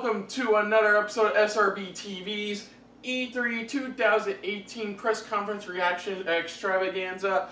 welcome to another episode of SRB TV's E3 2018 press conference reaction extravaganza.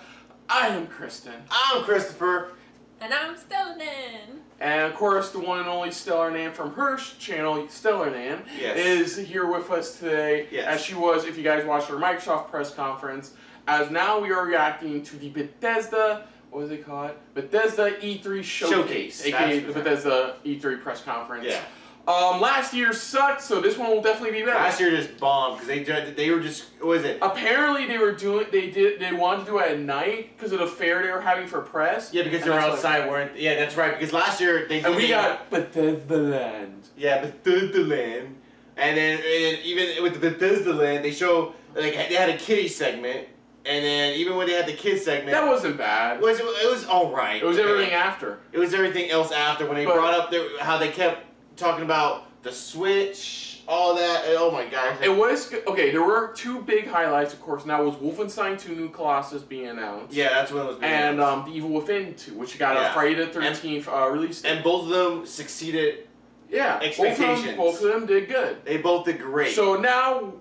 I am Kristen. I'm Christopher. And I'm Stellarnan. And of course, the one and only Stellarnan from her channel, Stellarnan, is here with us today, as she was, if you guys watched her Microsoft press conference, as now we are reacting to the Bethesda, what was it called? Bethesda E3 Showcase, aka the Bethesda E3 press conference. Yeah. Last year sucked, so this one will definitely be better. Last year just bombed because they were just, what was it? Apparently they wanted to do it at night because of the fair they were having for press. Yeah, because they were outside, weren't? Yeah, that's right. Because last year they did. And we got Bethesda Land. Yeah, Bethesda Land. And then even with the Bethesda Land, they show like they had a kiddie segment. And then even when they had the kids segment, that wasn't bad. It was all right. It was everything after. It was everything else after when they brought up how they kept talking about the Switch, all that. Oh my gosh! It was okay. There were two big highlights, of course. Now was Wolfenstein 2: New Colossus being announced. Yeah, that's what it was. And The Evil Within 2, which got a Friday the 13th release date. And both of them succeeded. Yeah, expectations. Both of them did good. They both did great. So now,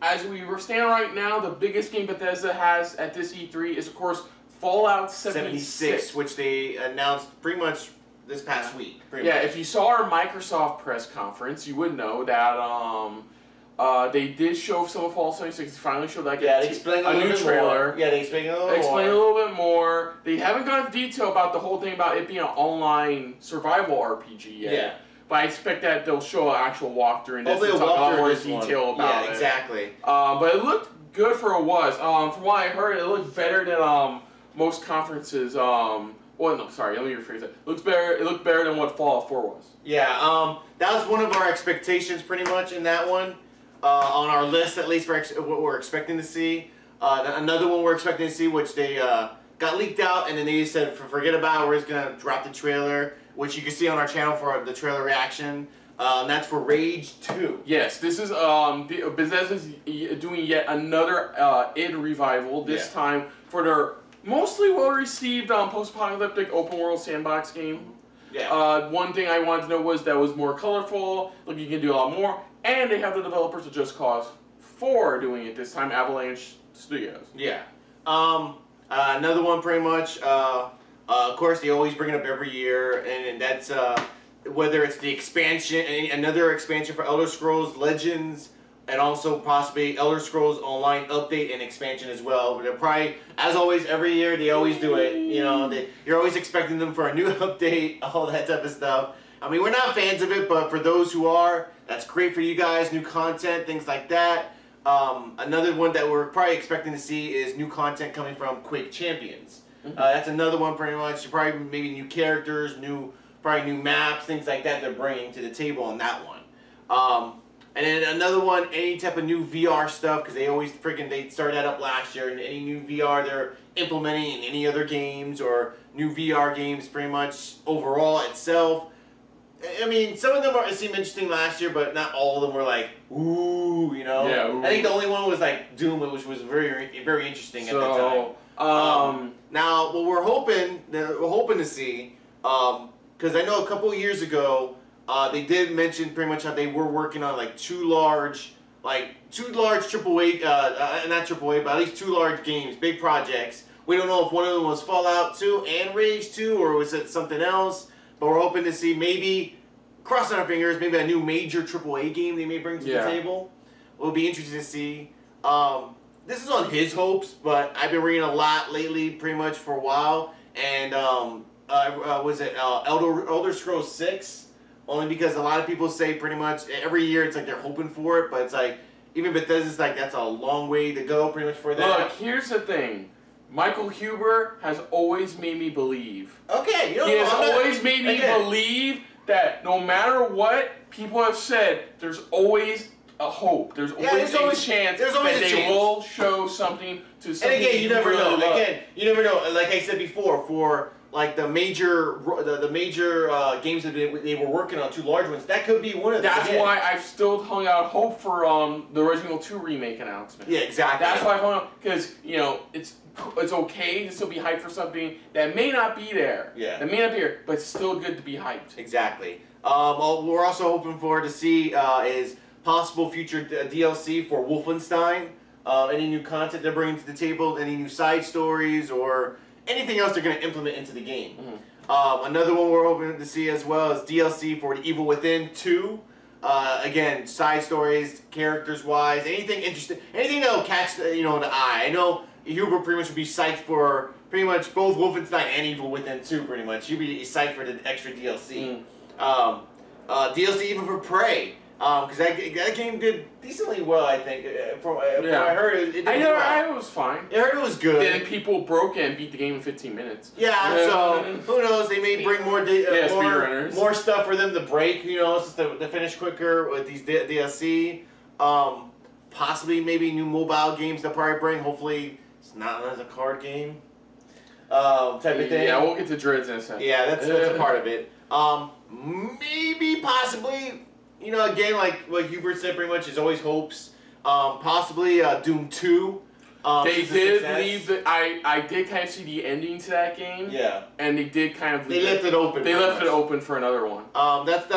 as we stand right now, the biggest game Bethesda has at this E3 is, of course, Fallout 76, which they announced pretty much this past week. If you saw our Microsoft press conference, you would know that they did show some of Fallout 76. They finally showed like a new trailer. Yeah, they explained a little more. Explain a little bit more. They haven't gone into detail about the whole thing about it being an online survival RPG yet. Yeah. But I expect that they'll show an actual walkthrough and talk a lot more detail about it. Yeah, exactly. But it looked good for what it was. From what I heard, it looked better than most conferences. Well, no, sorry, let me rephrase that. It looked better than what Fallout 4 was. Yeah, that was one of our expectations, pretty much, in that one. On our list, at least, for what we're expecting to see. Another one we're expecting to see, which they got leaked out, and then they said, forget about it, we're just gonna drop the trailer, which you can see on our channel for the trailer reaction. That's for Rage 2. Yes, this is Bethesda's doing yet another id revival. This time for their mostly well-received post-apocalyptic open-world sandbox game. Yeah. One thing I wanted to know was that it was more colorful. Like you can do a lot more, and they have the developers of Just Cause 4 doing it this time, Avalanche Studios. Yeah. Another one, pretty much. Of course, they always bring it up every year, and that's whether it's the expansion, another expansion for Elder Scrolls Legends, and also possibly Elder Scrolls Online update and expansion as well. But they're probably, as always, every year they always do it. You know, you're always expecting them for a new update, all that type of stuff. I mean, we're not fans of it, but for those who are, that's great for you guys. New content, things like that. Another one that we're probably expecting to see is new content coming from Quake Champions. That's another one, pretty much. Probably maybe new characters, probably new maps, things like that they're bringing to the table on that one. And then another one, any type of new VR stuff, because they always they started that up last year, and any new VR they're implementing in any other games or new VR games, pretty much overall itself. I mean, some of them seemed interesting last year, but not all of them were like, ooh, you know. Yeah, ooh. I think the only one was like Doom, which was very, very interesting at the time. Now, what we're hoping to see, because I know a couple of years ago, they did mention pretty much how they were working on like two large AAA, not AAA, but at least two large games, big projects. We don't know if one of them was Fallout 2 and Rage 2, or was it something else. But we're hoping to see maybe, crossing our fingers, maybe a new major AAA game they may bring to the table. It'll be interesting to see. This is on his hopes, but I've been reading a lot lately, pretty much for a while. And was it Elder Scrolls 6? Only because a lot of people say pretty much every year it's like they're hoping for it, but it's like even Bethesda's like that's a long way to go, pretty much for that. Look, here's the thing. Michael Huber has always made me believe. Okay, he has always made me believe that no matter what people have said, there's always a hope. There's always a chance that they will show something to something. And again, you never know. Again, you never know. Like I said before, for like the major games that they were working on, two large ones, that could be one of them. That's why I've still hung out hope for the Resident Evil 2 remake announcement. Yeah, exactly. That's why I hung out, because you know it's okay to still be hyped for something that may not be there. Yeah. That may not be there, but it's still good to be hyped. Exactly. What we're also hoping for to see is possible future DLC for Wolfenstein. Any new content they're bringing to the table, any new side stories, or anything else they're going to implement into the game. Another one we're hoping to see as well is DLC for The Evil Within 2. Again, side stories, characters-wise, anything interesting, anything that'll catch the eye. I know Huber pretty much would be psyched for pretty much both Wolfenstein and Evil Within 2, pretty much. He'd be psyched for the extra DLC. DLC even for Prey. Because that game did decently well, I think. From what I heard, it did well. I heard it was fine. I heard it was good. Then people broke it and beat the game in 15 minutes. Yeah, so who knows? They may bring more stuff for them to break, just to finish quicker with these DLC. Possibly maybe new mobile games they'll probably bring. Hopefully it's not as a card game type of thing. Yeah, we'll get to Dreads in a second. Yeah, that's a part of it. Maybe, possibly... again, like what Hubert said, pretty much, is always hopes. Possibly Doom 2. They did leave the. I did kind of see the ending to that game. Yeah. And they did kind of. They left it open. They left it open for another one. That's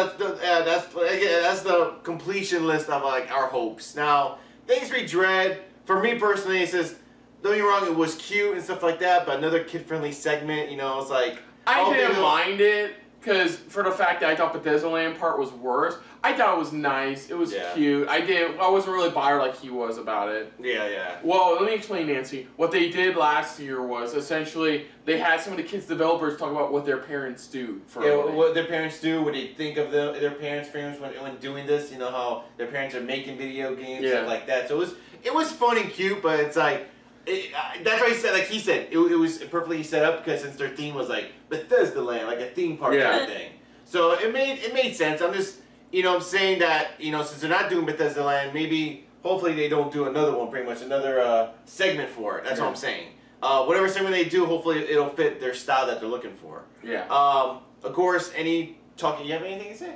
the completion list of like our hopes. Now, things we dread. For me personally, it says, don't get me wrong, it was cute and stuff like that, but another kid-friendly segment. It's like I didn't mind it. Because for the fact that I thought Bethesda Land part was worse, I thought it was nice. It was cute. I wasn't really bothered like he was about it. Yeah. Well, let me explain, Nancy. What they did last year was essentially they had some of the kids' developers talk about what their parents do for a living. What their parents do, what they think of their parents' parents when doing this. How their parents are making video games, stuff like that. So it was fun and cute, but it's like. That's why he said, like he said, it was perfectly set up because since their theme was like Bethesda Land, like a theme park kind of thing. So it made sense. I'm just, I'm saying that, since they're not doing Bethesda Land, maybe, hopefully they don't do another one, pretty much, another segment for it. That's what I'm saying. Whatever segment they do, hopefully it'll fit their style that they're looking for. Yeah. Of course, you have anything to say?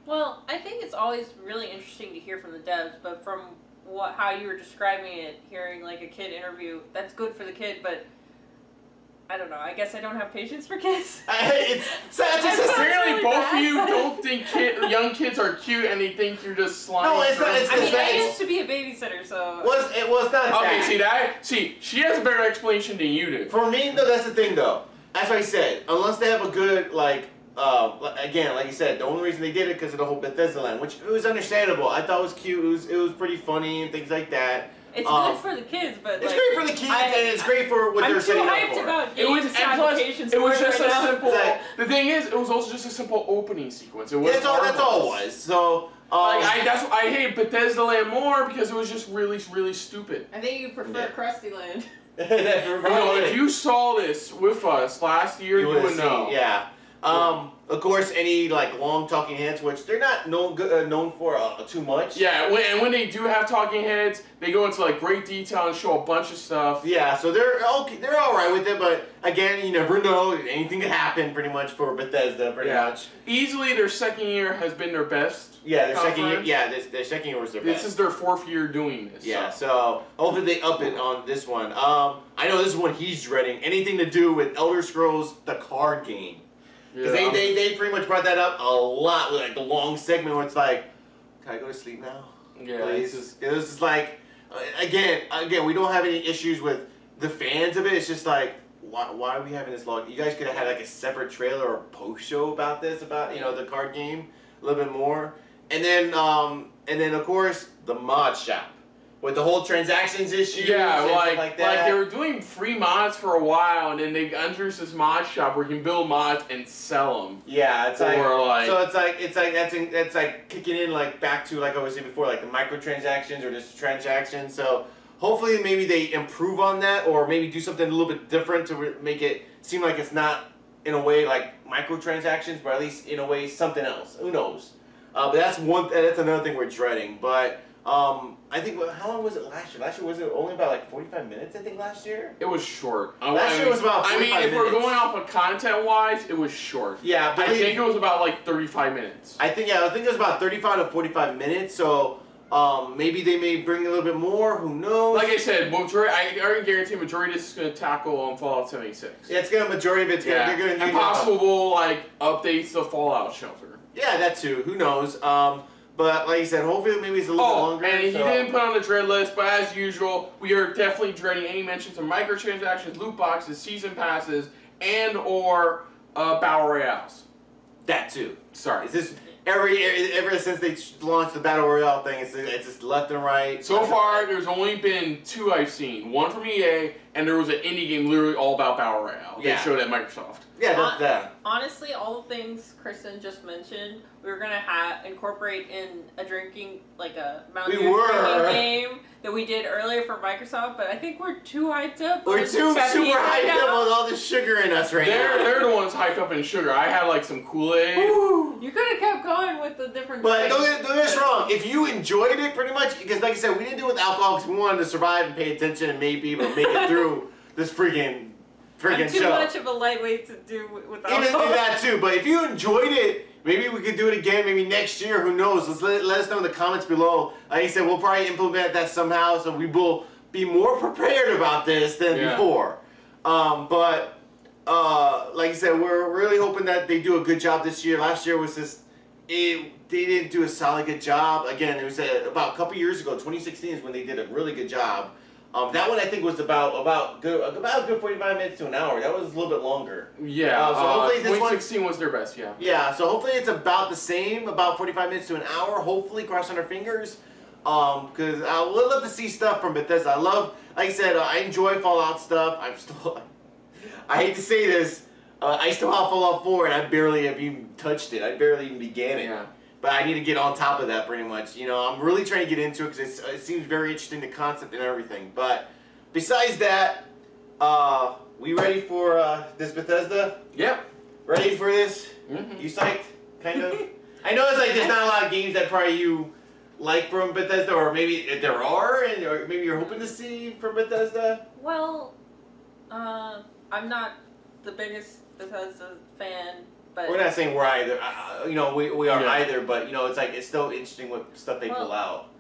Well, I think it's always really interesting to hear from the devs, but from how you were describing it, hearing like a kid interview, that's good for the kid, but I don't know. I guess I don't have patience for kids. Apparently both of you don't think young kids are cute and they think you're just slimy. No, it's not. I used to be a babysitter, so... It was not that. See, she has a better explanation than you do. For me, though, that's the thing, though. As I said, unless they have a good, again, like you said, the only reason they did it because of the whole Bethesda Land, which it was understandable. I thought it was cute. It was pretty funny and things like that. It's good for the kids, but it's great for the kids and it's great for what they're setting up for. I'm too hyped about games applications. It was just a simple. The thing is, it was also just a simple opening sequence. It was. That's all it was. So. I hate Bethesda Land more because it was just really, really stupid. I think you prefer Krusty Land. If you saw this with us last year, you would know. Yeah. Of course, any long talking heads, which they're not known for too much. Yeah, and when they do have talking heads, they go into great detail and show a bunch of stuff. Yeah, so they're okay. They're all right with it, but again, you never know. Anything could happen, pretty much, for Bethesda. Pretty much. Easily, their second year has been their best. Yeah, their second year. Yeah, their second year was their best. This is their 4th year doing this. Yeah, so hopefully they up it on this one. I know this is one he's dreading. Anything to do with Elder Scrolls, the card game. Because they pretty much brought that up a lot with the long segment where it's like, can I go to sleep now? Yeah. Please? It was just like, again, we don't have any issues with the fans of it. It's just like, why are we having this long? You guys could have had a separate trailer or post show about this, about the card game, a little bit more. And then of course the mod shop. With the whole transactions issue, like that. They were doing free mods for a while, and then they introduced this mod shop where you can build mods and sell them. Yeah, it's like kicking in back to I was saying before, the microtransactions or just transactions. So hopefully maybe they improve on that, or maybe do something a little bit different to make it seem like it's not in a way like microtransactions, but at least in a way something else. Who knows? But that's another thing we're dreading. But I think, how long was it last year? Last year, was it only about 45 minutes, I think, last year? It was short. Last year was about 45 minutes. If we're going off of content-wise, it was short. Yeah, I think it was about 35 minutes. I think it was about 35 to 45 minutes, so maybe they may bring a little bit more, who knows? Like I said, I already guarantee majority of this is going to tackle Fallout 76. Yeah, majority of it's going to... And possible, updates to Fallout Shelter. Yeah, that too. Who knows? But like you said, hopefully maybe it's a little bit longer. And he didn't put on the dread list, but as usual, we are definitely dreading any mentions of microtransactions, loot boxes, season passes, and or battle royales. That too. Sorry. Is this ever since they launched the battle royale thing? It's just left and right. So far, there's only been 2 I've seen. One from EA, and there was an indie game literally all about battle royale. They showed at Microsoft. Yeah, that's that. Honestly, all the things Kristen just mentioned, we were gonna incorporate in a drinking, like a Mountain Dew drinking game that we did earlier for Microsoft. But I think we're too hyped up. We're too super hyped up with all the sugar in us right now. They're the ones hyped up in sugar. I had like some Kool-Aid. You could have kept going with the different. But don't get us wrong. If you enjoyed it, pretty much, because like I said, we didn't do it with alcohol because we wanted to survive and pay attention and maybe make it through this freaking I'm too show. much of a lightweight to do with alcohol. Even do that too. But if you enjoyed it, maybe we could do it again. Maybe next year. Who knows? Let us know in the comments below. Like I said, we'll probably implement that somehow, so we will be more prepared about this than before. But like I said, we're really hoping that they do a good job this year. Last year was just they didn't do a solid good job. Again, it was about a couple years ago. 2016 is when they did a really good job. That one I think was about a good 45 minutes to an hour. That was a little bit longer. Yeah. So hopefully this 2016 was their best. Yeah. Yeah. So hopefully it's about the same, about 45 minutes to an hour. Hopefully, crossing our fingers. Because I would love to see stuff from Bethesda. Like I said, I enjoy Fallout stuff. I hate to say this, I still have Fallout 4 and I barely have even touched it. I barely even began it. Yeah. But I need to get on top of that pretty much. You know, I'm really trying to get into it because it seems very interesting, the concept and everything. But besides that, we ready for this Bethesda? Yep. Ready for this? Mm-hmm. You psyched? Kind of? I know it's like there's not a lot of games that probably you like from Bethesda, or maybe there are, or maybe you're hoping to see from Bethesda. Well, I'm not the biggest Bethesda fan. But we're not saying we're either, you know, we are either, but you know, it's still interesting what stuff they pull out.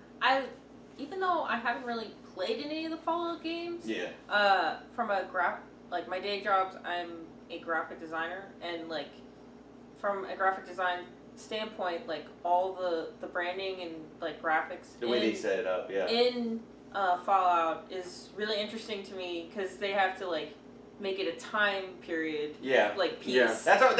Even though I haven't really played any of the Fallout games, from like my day jobs, I'm a graphic designer, and like from a graphic design standpoint, like all the branding and like graphics, the way they set it up, in Fallout is really interesting to me because they have to like make it a time period, like piece. Yeah. That's what's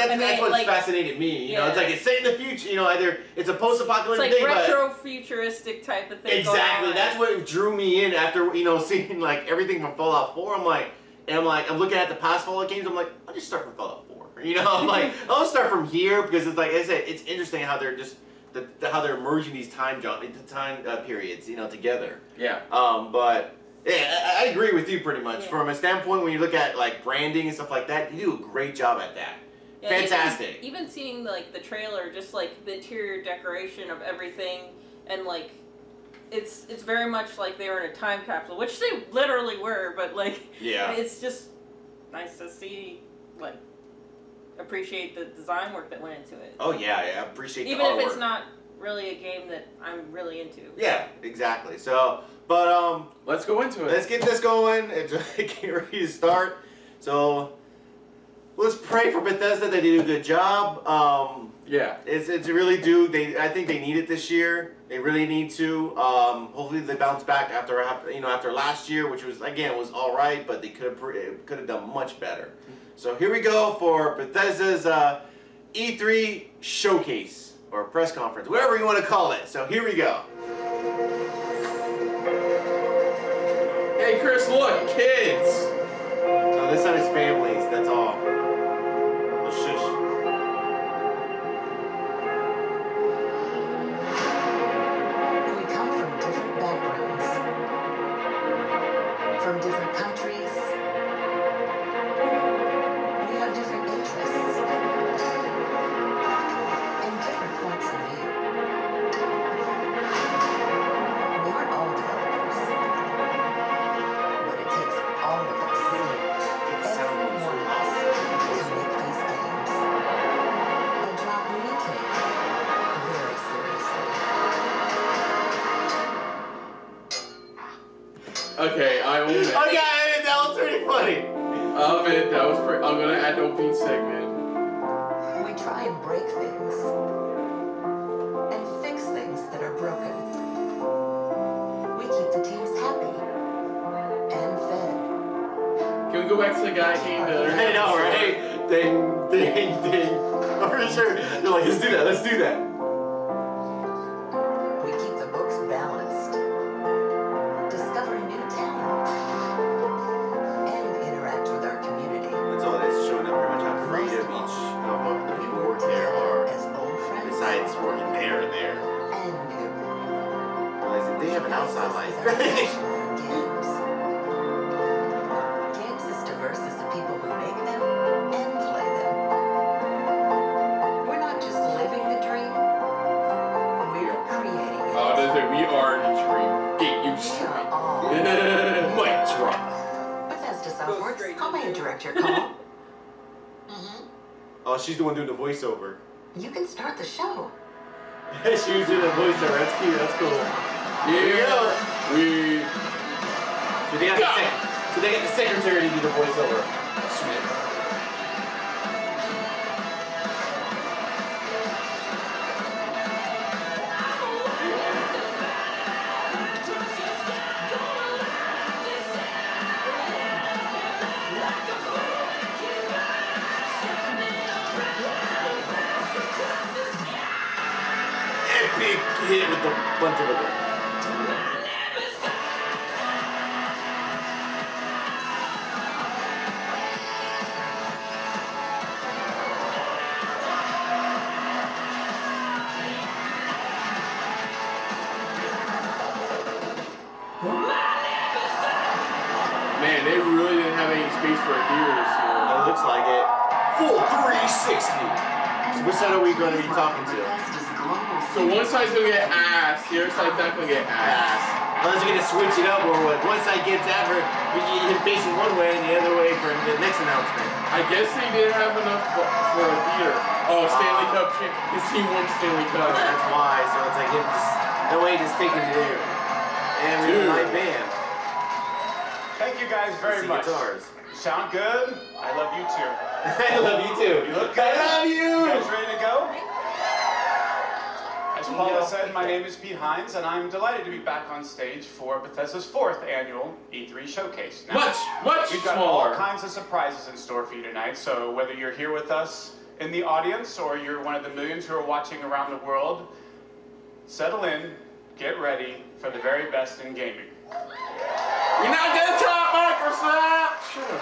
like, fascinated me. You know, it's like it's set in the future. You know, either it's a post-apocalyptic thing, like retro-futuristic type of thing. Exactly. That's what drew me in after seeing like everything from Fallout 4. I'm looking at the past Fallout games. I'm like, I'll just start from Fallout 4. You know, I'm like, I'll start from here because it's like I said, it's interesting how they're just how they're merging these time periods, you know, together. Yeah. But. Yeah, I agree with you pretty much. From a standpoint, when you look at like branding and stuff like that, you do a great job at that. Yeah, fantastic. Even seeing like the trailer, just like the interior decoration of everything, and like it's very much like they were in a time capsule, which they literally were. But like, it's just nice to see, like, appreciate the design work that went into it. Oh yeah, I appreciate even the artwork. if it's not really a game that I'm really into. Yeah, exactly. So. But let's go into it. Let's get this going. Get ready to start. So let's pray for Bethesda that they do a good job. It's really do. I think they need it this year. They really need to. Hopefully they bounce back after last year, which was all right, but they could have done much better. So here we go for Bethesda's E3 showcase or press conference, whatever you want to call it. So here we go. Hey Chris, look, kids! No, this time it's families, that's all. Oh, shush. We come from different backgrounds, from different countries. We have different interests and different points of view. We aren't all developers. All of us, every one of us, to make these games. A job we take very seriously. Okay, I will admit. Okay, that was pretty funny. I'll admit, that was pretty. I'm gonna add the opening segment. We try and break things, go back to the guy game. I know, right? Ding, ding, ding. I'm pretty sure they're like, let's do that, let's do that. We keep the books balanced. Discover new talent. And interact with our community. That's all it is, showing up pretty much how creative each of the people working there are. As old friends. Besides working there and there. And new. Realizing they have an outside life. Games. Games as diverse as the people who make them and play them. We're not just living the dream, we're creating it. Oh, that's it. We are the dream. Get used We to are it. all Mic drop. Bethesda Softworks. straight How may I direct your call? Oh, she's the one doing the voiceover. You can start the show. She was doing the voiceover, that's cute, that's cool. Yeah. We. So they got the secretary to do the voiceover. Sweet. Epic hit with the bunch of it. Man, they really didn't have any space for a theater this year. It looks like it. Full 360. So which side are we going to be talking to? Bethesda's global So one side's gonna get ass, the other side's not gonna get ass. Unless you're going to switch it up, or what? One side gets after him facing one way and the other way for the next announcement. I guess they didn't have enough for a theater. Oh, Stanley Cup, his team won Stanley Cup. That's why. So it's like him just, no way, just taking it in. And we have a live band. Thank you guys very much. Guitars. Sound good? I love you too. I love you too. You look good. I love You you. guys ready to go? As Paula said, my name is Pete Hines, and I'm delighted to be back on stage for Bethesda's 4th annual E3 Showcase. Now, Much we've got all smaller. kinds of surprises in store for you tonight, so whether you're here with us in the audience or you're one of the millions who are watching around the world, settle in, get ready for the very best in gaming. You're not gonna talk, Microsoft! Shut up.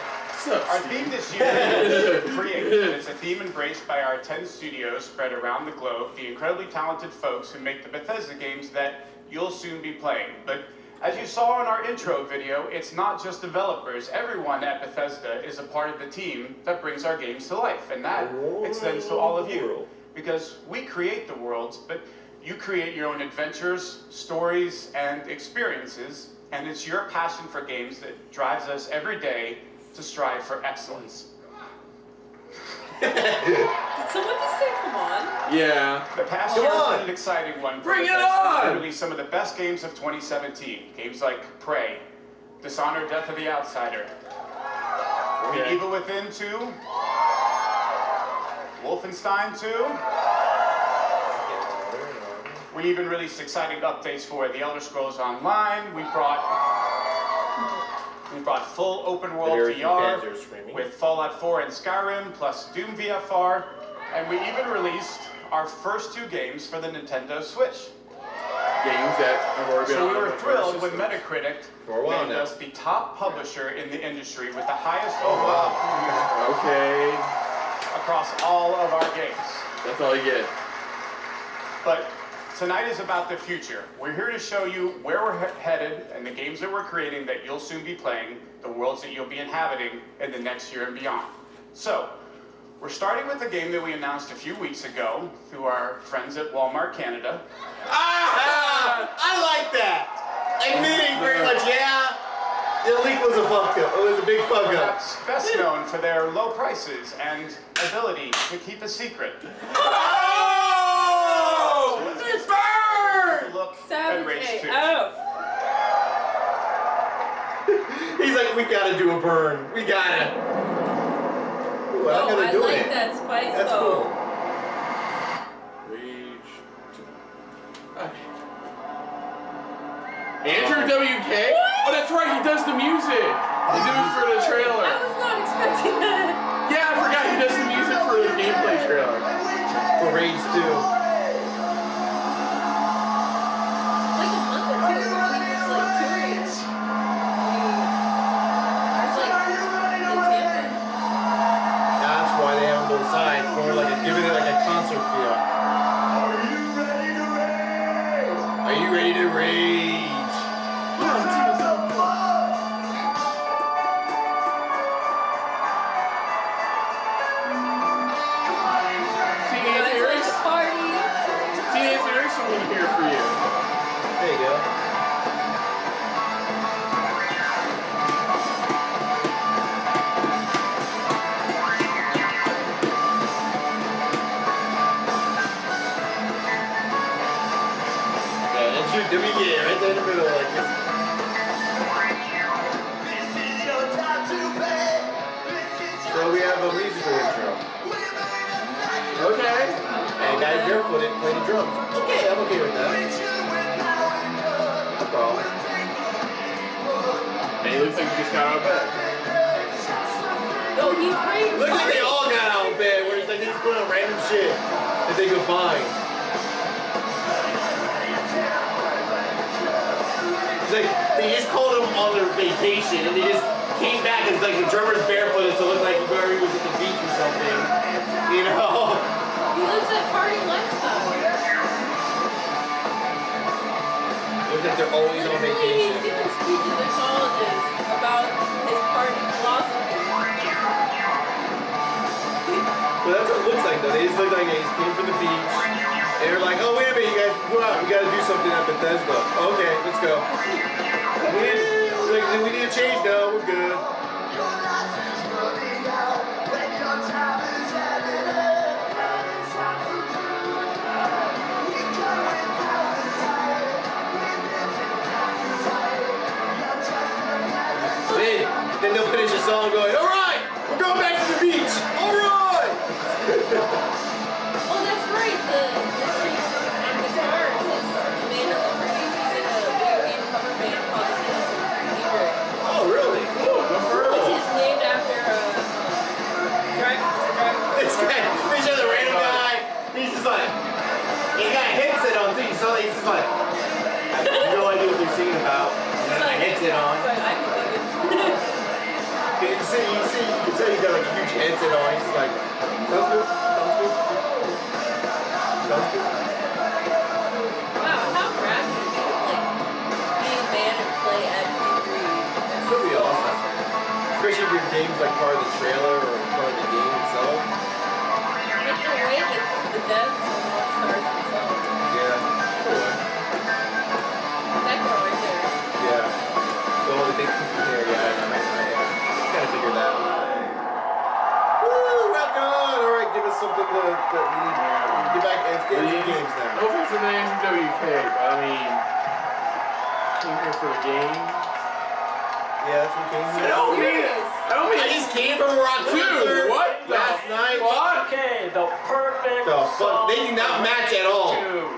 Our theme this year is Create, and it's a theme embraced by our 10 studios spread around the globe, the incredibly talented folks who make the Bethesda games that you'll soon be playing. But as you saw in our intro video, it's not just developers. Everyone at Bethesda is a part of the team that brings our games to life, and that extends to all of you. Because we create the worlds, but you create your own adventures, stories, and experiences, and it's your passion for games that drives us every day to strive for excellence. Did someone just say come on? Yeah. The past Come year has on. been an exciting one. Bring it Bethesda. on! We released some of the best games of 2017. Games like Prey, Dishonored: Death of the Outsider, The Okay. Evil Within 2, Wolfenstein 2. We even released exciting updates for The Elder Scrolls Online. We brought full open world VR with Fallout 4 and Skyrim, plus Doom VFR, and we even released our first 2 games for the Nintendo Switch. Games that have already been So on we were the thrilled when system. Metacritic For a while named now. us the top publisher in the industry with the highest Oh, overall wow. Okay. reviews across all of our games. That's all you get. But tonight is about the future. We're here to show you where we're headed and the games that we're creating that you'll soon be playing, the worlds that you'll be inhabiting in the next year and beyond. So, we're starting with a game that we announced a few weeks ago through our friends at Walmart Canada. I like that. Admitting pretty much, yeah. The leak was a fuck up. It was a big fuck up. Perhaps best known for their low prices and ability to keep a secret. Oh! It's burn! Look and Savage Rage 2. AF. He's like, we gotta do a burn. We gotta. Ooh, I'm No, gonna I do like it. that spice That's though. cool. Rage 2. Okay. Andrew WK? Oh, that's right, he does the music. They do it for the trailer. I was not expecting that. Yeah, I forgot he does the music for the gameplay trailer. For Rage 2. Like a month or two ago, he was like touring. He was like in Tampa. That's why they have both sides. More like giving it like a concert feel. Are you ready to rage? It's like a party. Teenage Lyrics, someone here for you. There you go. Yeah, that's your WGA right there in the middle like this. So we have a musical intro. Okay. And guys barefooted play the drums. Okay, I'm okay with that. No problem. And he looks like he just got out of bed. Oh, he's great. Looks like they all got out of bed where it's like they just put on random shit that they could find. It's like they just called them on their vacation and they just came back and it's like the drummer's barefooted so it looked like he was at the beach or something. You know? He lives that party lifestyle. Looks like they're always on Literally, vacation. he's giving speeches at colleges about his party philosophy. But that's what it looks like though. They just look like they just came from the beach. And they're like, oh wait a minute, you guys, go out. We gotta do something at Bethesda. Okay, let's go. We need a change now. We're good. Then they'll finish the song going, all right, we're going back to the beach. All right. Oh, that's right. The chick on guitar is Amanda Liberty. She's in a video game cover band called The Citizen Leader. Oh, really? Cool. Good for her. Which is named after This guy, they show the random guy. He's just like, he got a headset on too. So he's just like, I have no idea what they're singing about. He has a headset on. It's like, I can dig it. You can tell he's got like a huge headset on. He's just like, sounds good. Sounds good. Sounds good. Wow, how rad would it be to like be a band and play at E3? This would be awesome. Especially if your game's like part of the trailer or part of the game itself. Like in a way that the devs and rock stars themselves. Yeah. Cool. That girl right there. Yeah. So all the big people here, yeah, I kind of figured that. Woo, rock on! Alright, give us something to we need. Get back, let's get into games now. No offense to the NWK, but I mean, came here for the game. Yeah, that's what came here. I don't mean I just came from a rock Dude, concert what the last night. fuck? Okay, the perfect The fuck? They do not match at all. Dude.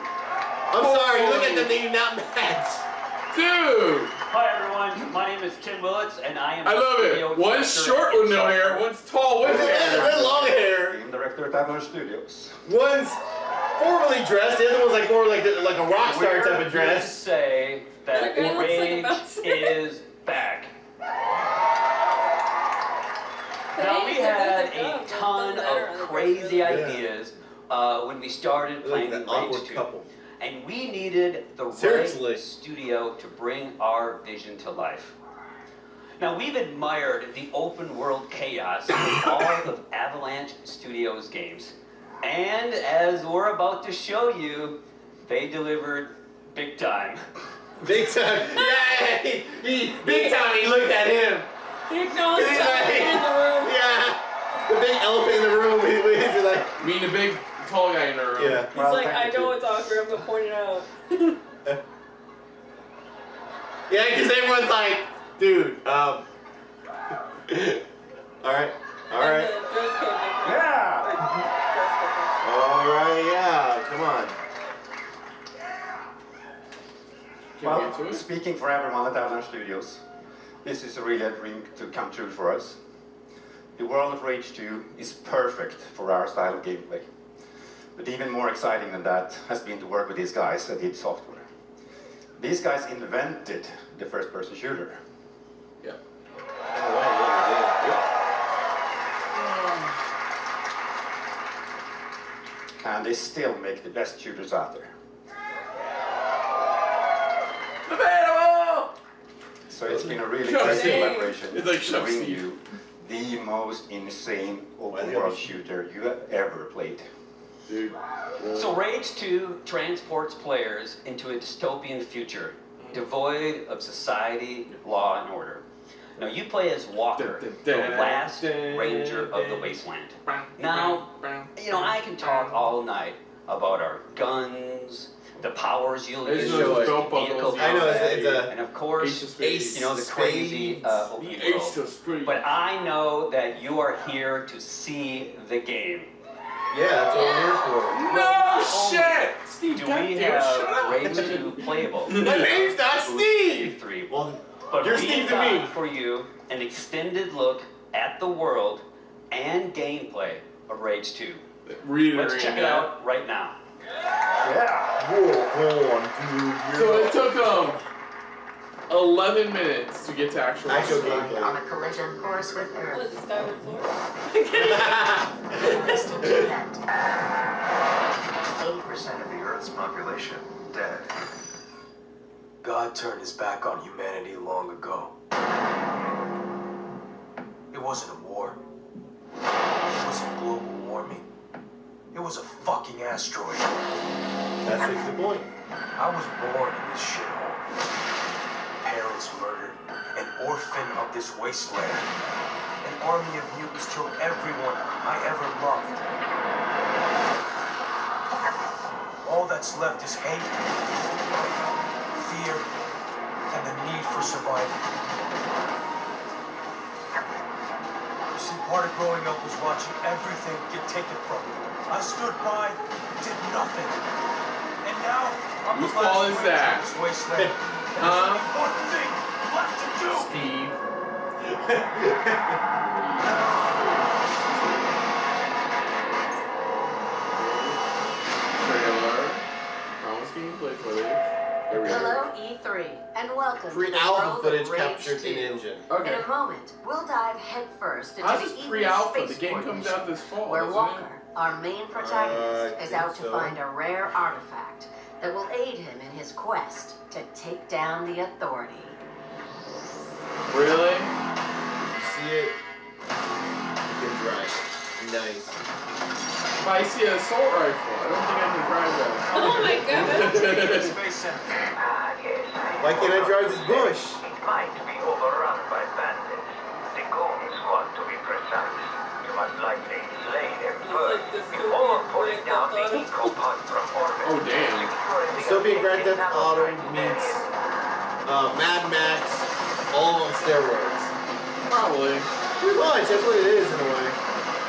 I'm sorry, look at them, they do not match. Dude! Hi everyone, my name is Tim Willits and I am I love studio it. One's director short at with no hair, Software. one's tall with hair. They're long hair. I'm director at Avalanche Studios. One's formally dressed, the other one's like more like a rock star We're type of here to dress. say that That guy looks like a Rage bouncer. is back. Hey, Now we they had did their a job. ton Doesn't matter on of the crazy Yeah. ideas when we started Like playing an Rage awkward 2. couple. And we needed the Seriously. right studio to bring our vision to life. Now we've admired the open world chaos of all of Avalanche Studios games. And as we're about to show you, they delivered big time. Big time. Yeah, big time he looked at him. He acknowledged He's the like- elephant in the room. Yeah. The big elephant in the room. He's like, I mean, the big, tall guy in the room. yeah. He's Well, like, thank I you. know it's awkward, I'm gonna point it out. Yeah, because everyone's like, dude, all right, all And right, the dress code difference. Yeah! Or dress difference. all right, yeah, come on. Can we get to Well, it? speaking for everyone at Avalanche Studios, This is really a dream to come true for us. The world of Rage 2 is perfect for our style of gameplay. But even more exciting than that has been to work with these guys at id Software. These guys invented the first-person shooter. Yeah. And they still make the best shooters out there. So it's been a really great collaboration It's like to bring you the most insane open world shooter you have ever played. Dude. So Rage 2 transports players into a dystopian future, devoid of society, law, and order. Now you play as Walker, the last ranger of the wasteland. Now, you know, I can talk all night about our guns, the powers you'll use, vehicle combat, and of course, you know, the crazy open world. But I know that you are here to see the game. Yeah, that's what we're here for. No shit! Steve, do we have Rage 2 playable? My name's not Steve! But you're we Steve to got me. for you an extended look at the world and gameplay of Rage 2. Let's check it out right now. Yeah. Whoa, go on, dude. So it took 11 minutes to get to actual gameplay. On a collision course with Earth. What is this, Skyward Sword? Distant event. 80% of the Earth's population dead. God turned his back on humanity long ago. It wasn't a war. It wasn't global warming. It was a fucking asteroid. That's the point. I was born in this shithole. Parents murdered. An orphan of this wasteland. An army of mutants killed everyone I ever loved. All that's left is hate, fear, and the need for survival. You see, part of growing up was watching everything get taken from me. I stood by, did nothing. And now, I'm Whose the last fault is ranger that? of this wasteland. And there's only one thing left to do. Steve. Trailer. Promise gameplay footage. Hello, E3, and welcome to the Pre-alpha world footage of Rage captured 2. in engine. Okay. In a moment, we'll dive headfirst into How's the this evening pre-alpha? The space game comes out this fall, where doesn't Walker, it? our main protagonist, I is think out to so. find a rare artifact that will aid him in his quest to take down the Authority. Really? You see it? You can drive. Nice. If I see an assault rifle, I don't think I can drive that. Oh my god. Space Center. Why can't I drive this bush? It might be overrun by bandits. The Goon Squad, to be precise. You must likely slay them first before pulling down the eco-pod from orbit. Oh damn. Dystopian Grand Theft Auto meets Mad Max all on steroids. Probably. Pretty much, that's what it is in a way.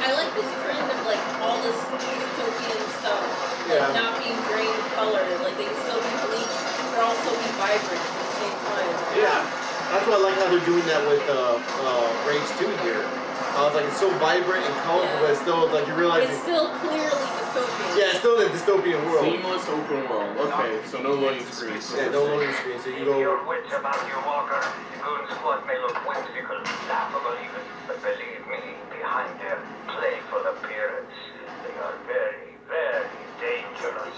I like this trend of like all this dystopian stuff Yeah. not being drained of color. Like they can still be bleached, but also be vibrant at the same time. Yeah. That's why I like how they're doing that with Rage 2 here. It's like it's so vibrant and colorful, but it's still like you realize It's still clearly dystopian. yeah, it's still in a dystopian world. Seamless open world. Okay, so no loading screen. Yeah, no loading screen, so you Keep go. your wits about you, Walker. The Goon Squad may look whimsical, laughable even, but believe me, behind their playful appearance, they are very, very dangerous.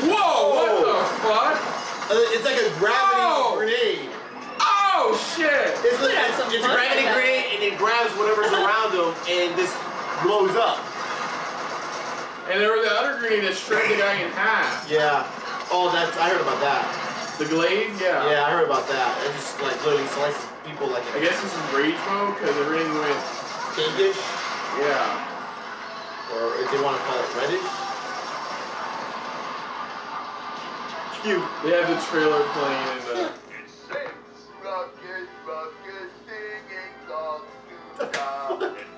Whoa! What the fuck? It's like a gravity grenade. Oh shit! It's a gravity grenade, and it grabs whatever's around them, and this blows up. And there was the other grenade that shredded the guy in half. Yeah. Oh, I heard about that. The glade? Yeah. Yeah, I heard about that. It just like literally slices people like. I guess this is rage mode because everything went pinkish. Yeah. Or if they want to call it reddish. Cute. They have the trailer playing in the.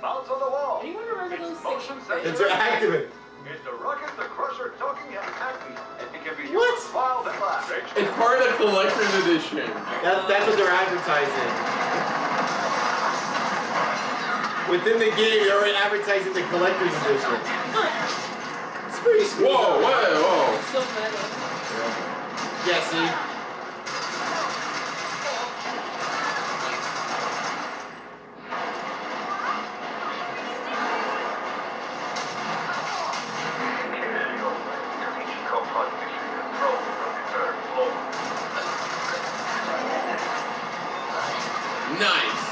Bounce on the wall. Anyone remember those Motion six? It's active. Is the Rocket the Crusher talking? Exactly. And it can be What? used to file the It's part of the collector's edition. That's what they're advertising. Within the game, they're already advertising the collector's edition. It's pretty sweet. Whoa. So meta. Yeah, see? Nice.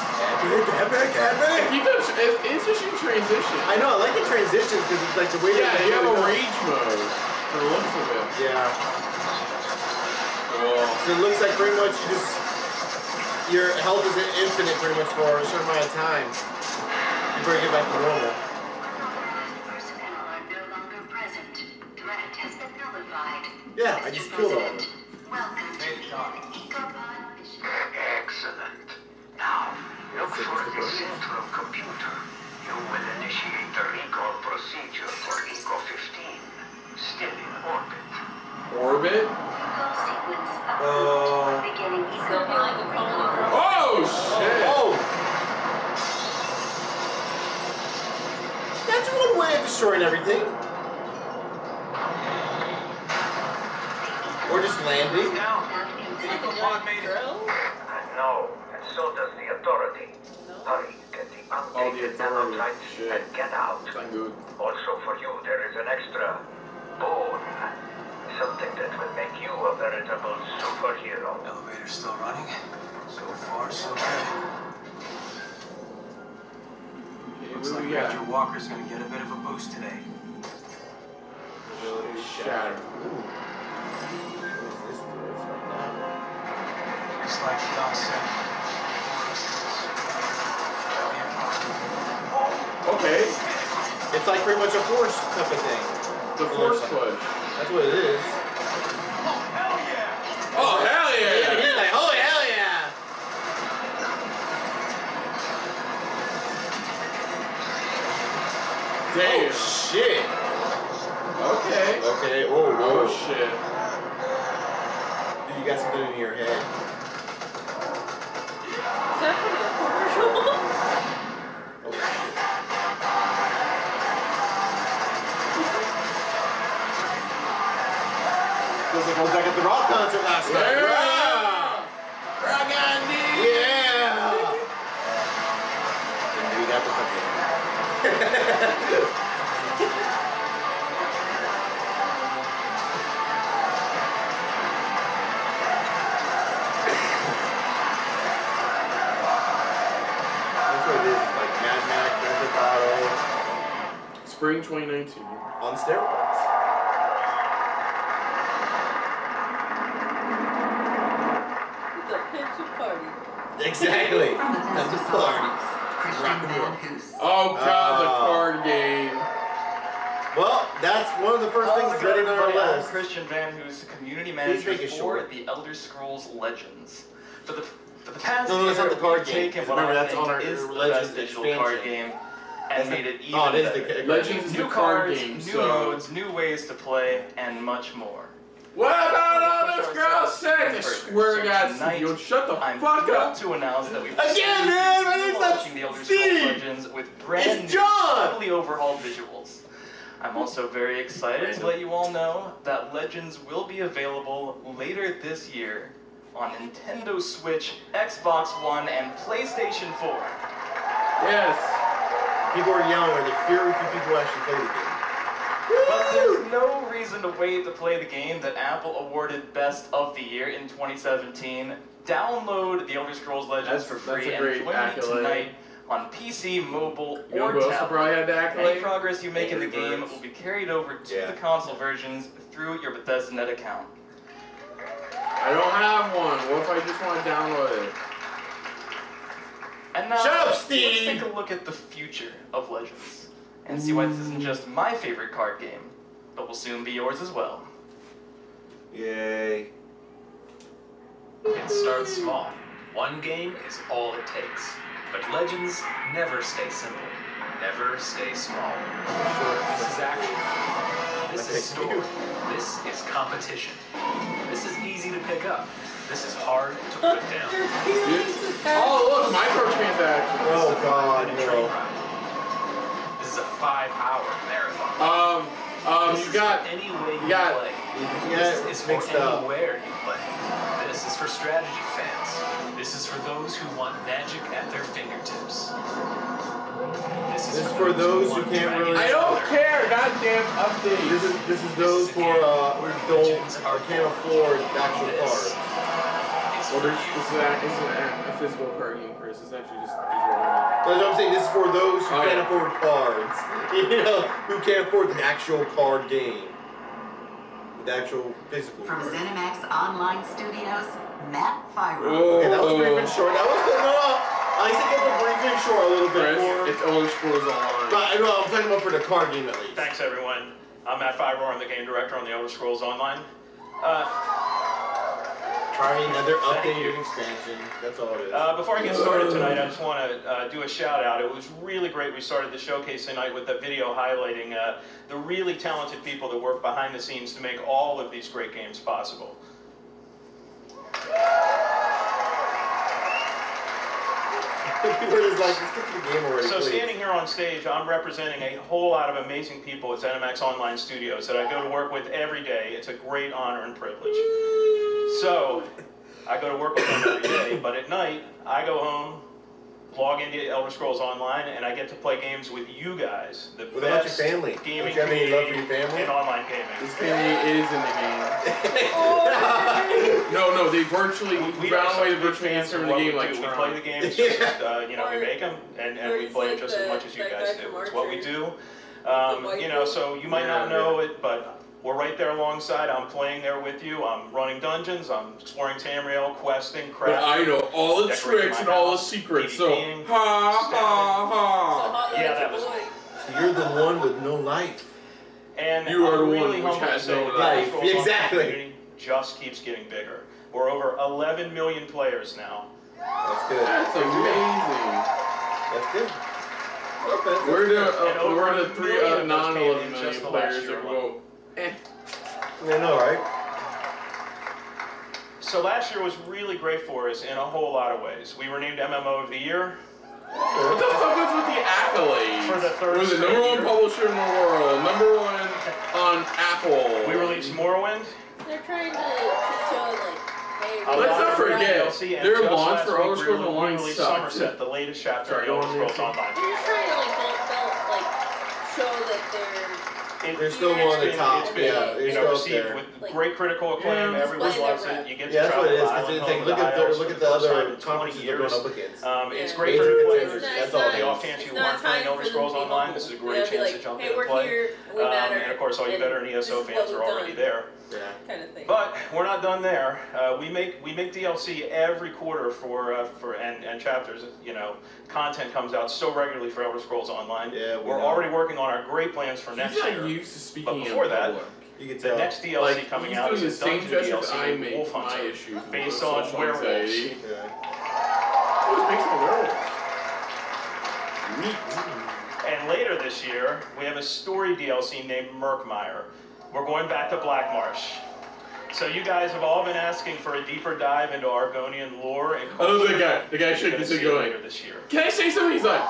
Epic. It's interesting transition. I know, I like the transitions because it's like the way Yeah, they you have a go. rage mode for the looks of it. Yeah. Cool. So it looks like pretty much your health is infinite pretty much for a certain amount of time before you get back to normal. Personnel are no longer present. Threat has been nullified. Yeah, I just killed all of them. Welcome to the Ecopod mission. Excellent. Now, look for the central computer. You will initiate the recall procedure for Eco-15. Still in orbit. Orbit? Recall sequence approved. Beginning Still be like a colony drone. Oh, shit. Oh! That's one way of destroying everything. Or just landing. Now, Ecopod made it. no, and so does the Authority. Hurry, get the updated Authority. nanotypes Shit. and get out. It's not good. Also for you, there is an extra boon. Something that will make you a veritable superhero. Elevator's still running. So far, so good. Looks like Major Walker's gonna get a bit of a boost today. Shatter. Just like Doc said. Okay. It's like pretty much a force type of thing. The force push. That's what it is. Oh, hell yeah. He's like, oh, hell yeah. Damn. Oh, shit. Okay. Okay, oh, Oh, shit. You got something in your head. Is that from the commercial? Feels like I was back at the rock concert last night. Yeah. Rock on, dude. Yeah. And we got the fucking. That's what it is. It's like Mad Max, Grand Theft Auto Spring 2019. on steroids. The pizza party. Exactly. That's the party. Rock and roll. Oh, God, the card game. Well, that's one of the first things ready on our I'm list. Christian Van, who's the community Please manager make it for short. the Elder Scrolls Legends. For the past No, year, that's not the card we've game. taken what Remember, I that's think on our is the Legends best digital expansion. card game and made it even Oh, it is better. the Legends is New the card cards, game, new so. modes, new ways to play, and much more. What about Elder Scrolls 6? I swear to God, Tonight, Steve, shut the I'm fuck thrilled up. to announce that we've Again, man, my name's not launching the Elder Scrolls Steve. Legends with brand It's new, John. totally overhauled visuals. I'm also very excited to let you all know that Legends will be available later this year on Nintendo Switch, Xbox One, and PlayStation 4. Yes. People are yelling where the very few people actually play the game. But there's no reason to wait to play the game that Apple awarded Best of the Year in 2017. Download the Elder Scrolls Legends for free that's a and great join me accolade. tonight on PC, mobile, You know or who else tablet. probably had the Any accolade? progress you make in the Angry game Birds. will be carried over to Yeah. the console versions through your Bethesda.net account. I don't have one. What if I just want to download it? And now, Shut up, let's Steve! take a look at the future of Legends and see why this isn't just my favorite card game, but will soon be yours as well. Yay. It starts small. One game is all it takes. But Legends never stay simple. Never stay small. This is action. This is story. This is competition. This is easy. pick up. This is hard to put down. Oh, look, microtransactions. Oh, God, Train no. ride. This is a 5-hour marathon. You got any way you got- play. Yeah, This is for mixed up. anywhere you play. This is for strategy fans. This is for those who want magic at their fingertips. This This is for those who want can't Dragon really. I don't Together. care, goddamn update. This is those who can't afford actual cards. Well, this isn't a physical card game, Chris. It's actually just digital. That's what I'm saying. This is for those who Oh, can't yeah. afford cards. You know, who can't afford the actual card game. The actual physical From card. ZeniMax Online Studios, Matt Fyro. Okay, that was brief and short. That was good. No, at least I kept it brief and short a little bit Chris, more. it's Elder Scrolls Online. But no, I'm talking about for the card game at least. Thanks, everyone. I'm Matt Fyro. I'm the game director on the Elder Scrolls Online. Try another updated expansion. That's all it is. Before I get started tonight, I just want to do a shout out. It was really great. We started the showcase tonight with a video highlighting the really talented people that work behind the scenes to make all of these great games possible. People are just like, let's get to the game already, So please. standing here on stage, I'm representing a whole lot of amazing people at ZeniMax Online Studios that I go to work with every day. It's a great honor and privilege. So I go to work with them every day, but at night I go home, log into Elder Scrolls Online, and I get to play games with you guys. The What about your best family? gaming Don't you have any love for community your family? in online gaming. This family is in the game. No, they virtually We found a way to are virtually fans answer of the what game we like do. We Tron. play the games, just, we make them, and Or we it's play like them just as the- much as you that guys guy do. from It's what we Archer. do. white You know, dude. so you might not know it, but we're right there alongside. I'm playing there with you. I'm running dungeons. I'm exploring Tamriel, questing, But crafting. I know all the decorating tricks my and all the house, secrets, so PvPing, ha ha Yeah, that was. So you're the one with no life. And You are I'm the one really which humbled has to say no that the life. Elder Scrolls Online Exactly. community just keeps getting bigger. We're over 11 million players now. That's good. That's amazing. That's good. Okay. We're And over the a three million of those non came 11 in million just the last players year that alone. go. I know, right? So last year was really great for us in a whole lot of ways. We were named MMO of the Year. What the fuck was with the accolades? For the third We're the straight number one year. publisher in the world, number one on Apple. We released Morrowind. They're trying to show like, hey, A Let's lot not of forget, DLC, and their just launch last for week Elder we Scrolls Online released sucked. Somerset, the latest chapter Sorry, of Elder go on, Scrolls Nancy. Online. they're just trying to like show that they're. They're still more on the top. It's been, Yeah, they're you still know, up received there. with great critical acclaim. Yeah, Everyone display loves their it. You get to Yeah, that's travel what it is. the Because island the home thing, of look the at High Elves look for at the the first time other in 20 conferences they're going years. up against. It's Yeah. great Major for new contenders, players. that's It's all not it The is. off chance you it's weren't not playing time Elder for them Scrolls to be Online, humble. this is a Yeah, great be chance like, to jump hey, in and we're play. here, we matter. And of course, all you and veteran ESO this is fans what are we've already done, there. Yeah. kind of thing. But we're not done there. We make DLC every quarter for and chapters. You know, content comes out so regularly for Elder Scrolls Online. Yeah, we're already working on our great plans for next He's not year. used to speaking But before in that, public. You can the tell. next DLC Like, coming he's out doing is the a same dungeon gestures DLC I named make Wolf my Hunter, issues with based social on werewolves. anxiety. Yeah. What's based on werewolves? And later this year, we have a story DLC named Murkmire. We're going back to Blackmarsh. So you guys have all been asking for a deeper dive into Argonian lore and culture. Oh, the guy You're shaking gonna his see head it going, later this year. can I say something? He's like, no.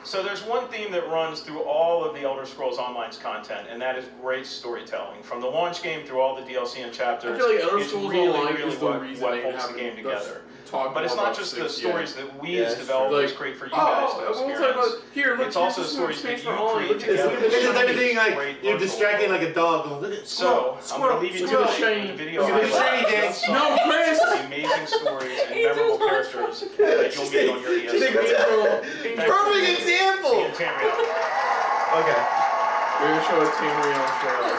So there's one theme that runs through all of the Elder Scrolls Online's content, and that is great storytelling. From the launch game through all the DLC and chapters, I feel like Elder it's Scrolls really, Online really is the reason what they holds the haven't game together. talked But it's more not about just the 6 stories yet. that we Yeah, as that's developers true. create for you guys to we'll talk experience. about here. Look, It's also the this is stories space that you for all. create Look at this. together. Look at It's this. everything like Great you're local. distracting like a dog. Going, look at So, I'm going to leave you Squirrel, tonight with a video Look at the shiny highlight dance. No, Chris. the amazing stories and memorable characters that you'll meet on your ESO. Perfect example. In Tamriel. Okay. We're gonna show a Tamriel trailer.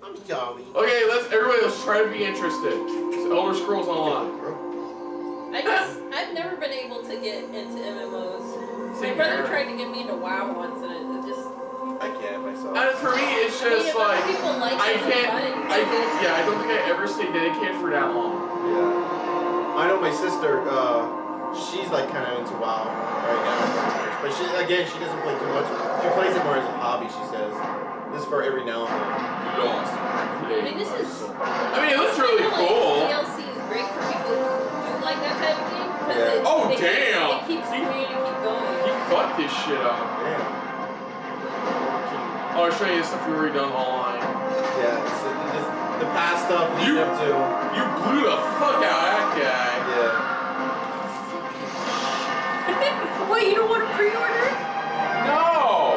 I'm jolly. Okay, everybody let's try to be interested. It's Elder Scrolls Online. I guess I've never been able to get into MMOs. My Same brother here. tried to get me into WoW once, and it just. I can't myself. And for me, it's I mean, just if other like people like I it, it's can't. fine. I don't think I ever stayed dedicated for that long. Yeah. I know my sister. she's like kind of into WoW right now. But she doesn't play too much. She plays it more as a hobby, she says. This is for every now and then. Lost. I mean, this is. I mean, it looks really cool. DLC is great for people who do like that type of game. Yeah. Oh, damn! It keeps screening and keep going. He fucked this shit up. Damn. Oh, I'll show you the stuff we already done online. Yeah, the past stuff leading up to. You blew the fuck out of that guy. Yeah. Wait, you don't want to pre-order? No!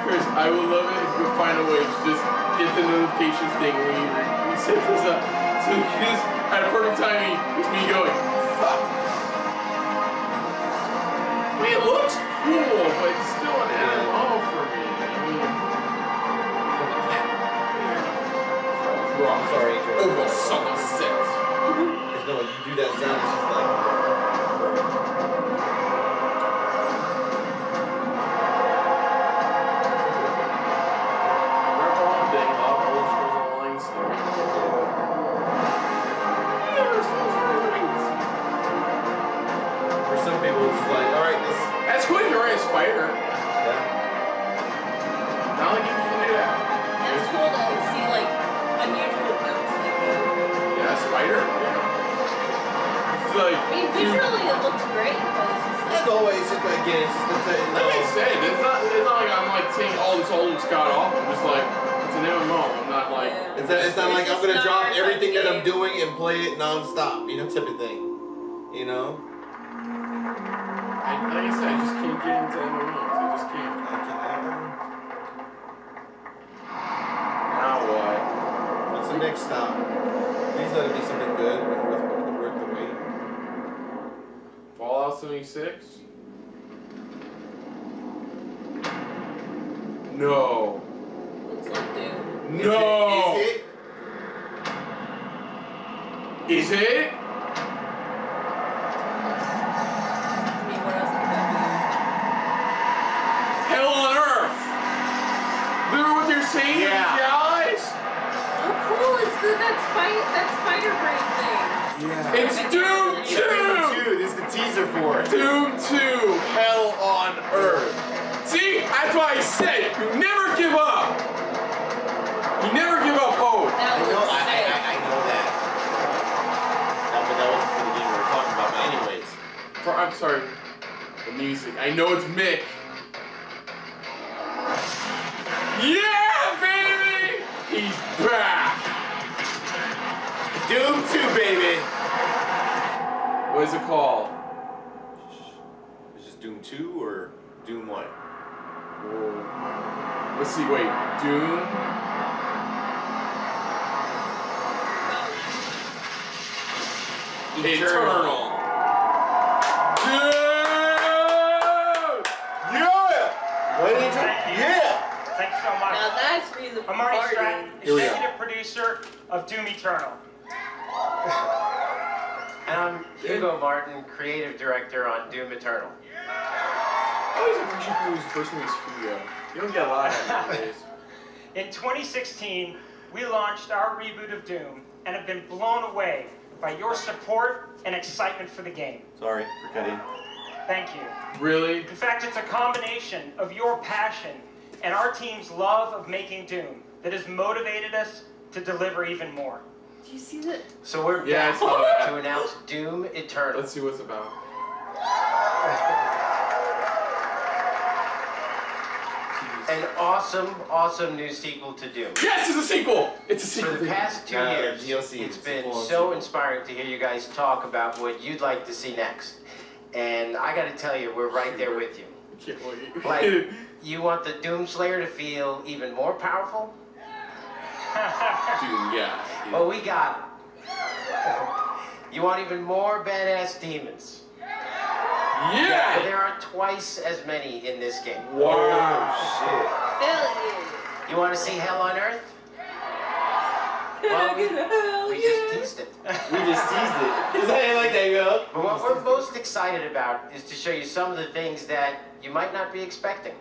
Chris, I would love it if you could find a way to just get the notifications thing when you set this up. So you just, at a perfect timing, it's me going, fuck. I mean, it looks cool, but it's still an MMO for me. I mean, I'm sorry, Adrian. Over sunset. Because no, you do that sound, it's just like. For some people, it's like, alright, this. That's cool if you're a spider. Yeah. Not like you can do that. That's cool to see, like, unusual mounts like that. Yeah, spider? Yeah. It's like. I mean, visually it looks great, but it's just like. It's always just, again, it's just like I said, it's not like I'm like saying, oh, this all looks god awful. I'm just like, it's an MMO. I'm not like. It's not like I'm gonna drop everything that I'm doing and play it non-stop, you know, type of thing. You know? Like I said, I just can't get into MMOs. I just can't. Now what? What's the next stop? Please let it be something good and worth the wait. Fallout 76? No. Looks like Doom. No! Is it? Is it? I mean, what else could that Hell on Earth! Remember what you're saying, guys? be? How cool is that spider brain thing? Yeah. It's Doom 2! Doom 2! This is the teaser for it. Doom 2, Hell on Earth. See, that's why I said, you never give up. You never give up hope. I know that. But that wasn't for the game we were talking about, but anyways. I'm sorry, the music. I know it's Mick. Yeah, baby! He's back! Doom 2, baby! What is it called? Is this Doom 2 or Doom what? Whoa. Let's see, wait. Doom? Eternal. Dude! Yeah! What is it? Yeah! Thanks so much. Now that's reason for I'm Marty partying. Stratton, Here we go. executive producer of Doom Eternal. And I'm Hugo Martin, creative director on Doom Eternal. I always appreciate people whose first name is Hugo. You don't get a lot of that nowadays. In 2016, we launched our reboot of Doom and have been blown away by your support and excitement for the game. Sorry for cutting. Thank you. Really? In fact, it's a combination of your passion and our team's love of making Doom that has motivated us to deliver even more. Do you see that? So we're Yeah, I back saw that. to announce Doom Eternal. Let's see what's about. An awesome new sequel to Doom. Yes, it's a sequel! It's a sequel. For the past 2 years, DLC, it's it's been a full so sequel. inspiring to hear you guys talk about what you'd like to see next. And I gotta tell you, we're right there with you. Can't wait. Like, you want the Doom Slayer to feel even more powerful? Dude, yeah. Well, we got it. You want even more badass demons? Yeah! Well, there are twice as many in this game. Wow. Shit. Hell yeah. You want to see Hell on Earth? Can I get a hell We yeah? just teased it. We just teased it. Is that like that, yo? But what we're most excited about is to show you some of the things that you might not be expecting.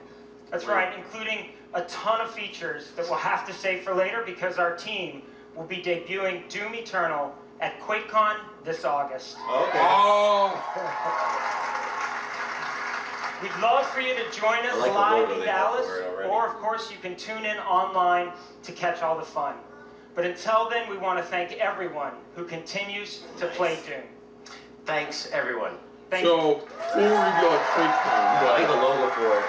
That's right, including a ton of features that we'll have to save for later because our team will be debuting Doom Eternal at QuakeCon this August. Okay. Oh. We'd love for you to join us like the live logo in they have Dallas, for it already. or of course you can tune in online to catch all the fun. But until then, we want to thank everyone who continues to play Doom. Thanks, everyone. Thank So, full review of QuakeCon. I like the logo for it.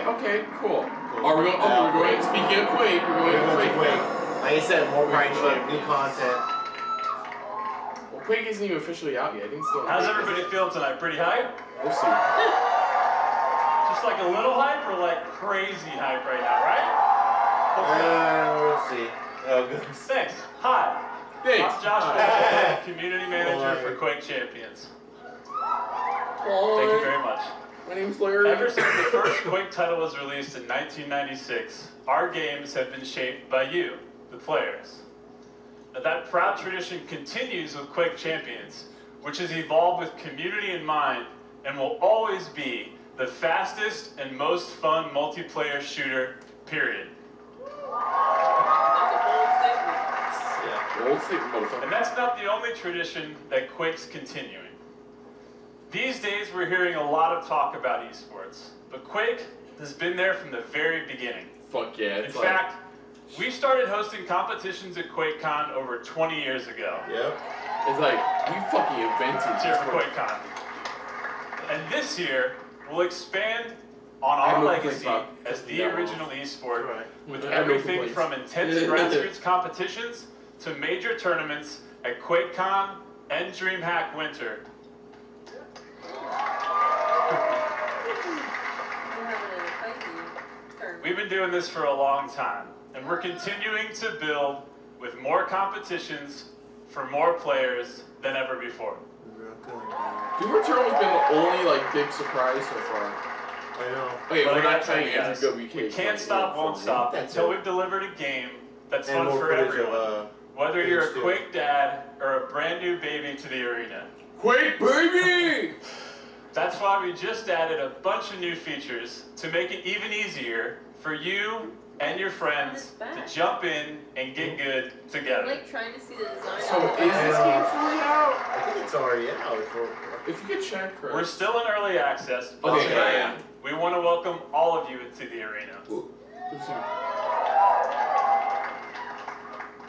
Okay, cool. Are we going? Oh, we're going. Speaking of Quake, we're going to Quake. Like I said, more Pride Ship, new content. Well, Quake isn't even officially out yet. I think it's still. How's everybody feel tonight? Pretty hype? We'll see. Just like a little hype or like crazy hype right now, right? We'll see. Oh, good. Thanks. Hi. Thanks. I'm Josh Walker, Community Manager for Quake Champions. Thank you very much. My name's Larry. Ever since the first Quake title was released in 1996, our games have been shaped by you, the players. Now, that proud tradition continues with Quake Champions, which has evolved with community in mind and will always be the fastest and most fun multiplayer shooter, period. And that's not the only tradition that Quake's continuing. These days we're hearing a lot of talk about esports, but Quake has been there from the very beginning. Fuck yeah. In fact, we started hosting competitions at QuakeCon over 20 years ago. Yep. It's like, you fucking invented It's here for QuakeCon. And this year, we'll expand on I have our no legacy complaints as the about original esport, with I have no everything from complaints. intense grassroots competitions to major tournaments at QuakeCon and DreamHack Winter. We've been doing this for a long time, and we're continuing to build with more competitions for more players than ever before. Doom Eternal's been the only like big surprise so far. I know. Okay, But we're I gotta not tell trying you to guys, Andrew WK. we can't stop, won't stop That's until it. we've delivered a game that's And fun more for footage everyone. of, Whether you're a Phase 2. Quake dad or a brand new baby to the arena. Quake baby! That's why we just added a bunch of new features to make it even easier for you and your friends to jump in and get good together. I'm like trying to see the design. So is this game fully out? I think it's already out. If you could check, Chris. We're still in early access. but Okay, tonight, yeah. We want to welcome all of you into the arena.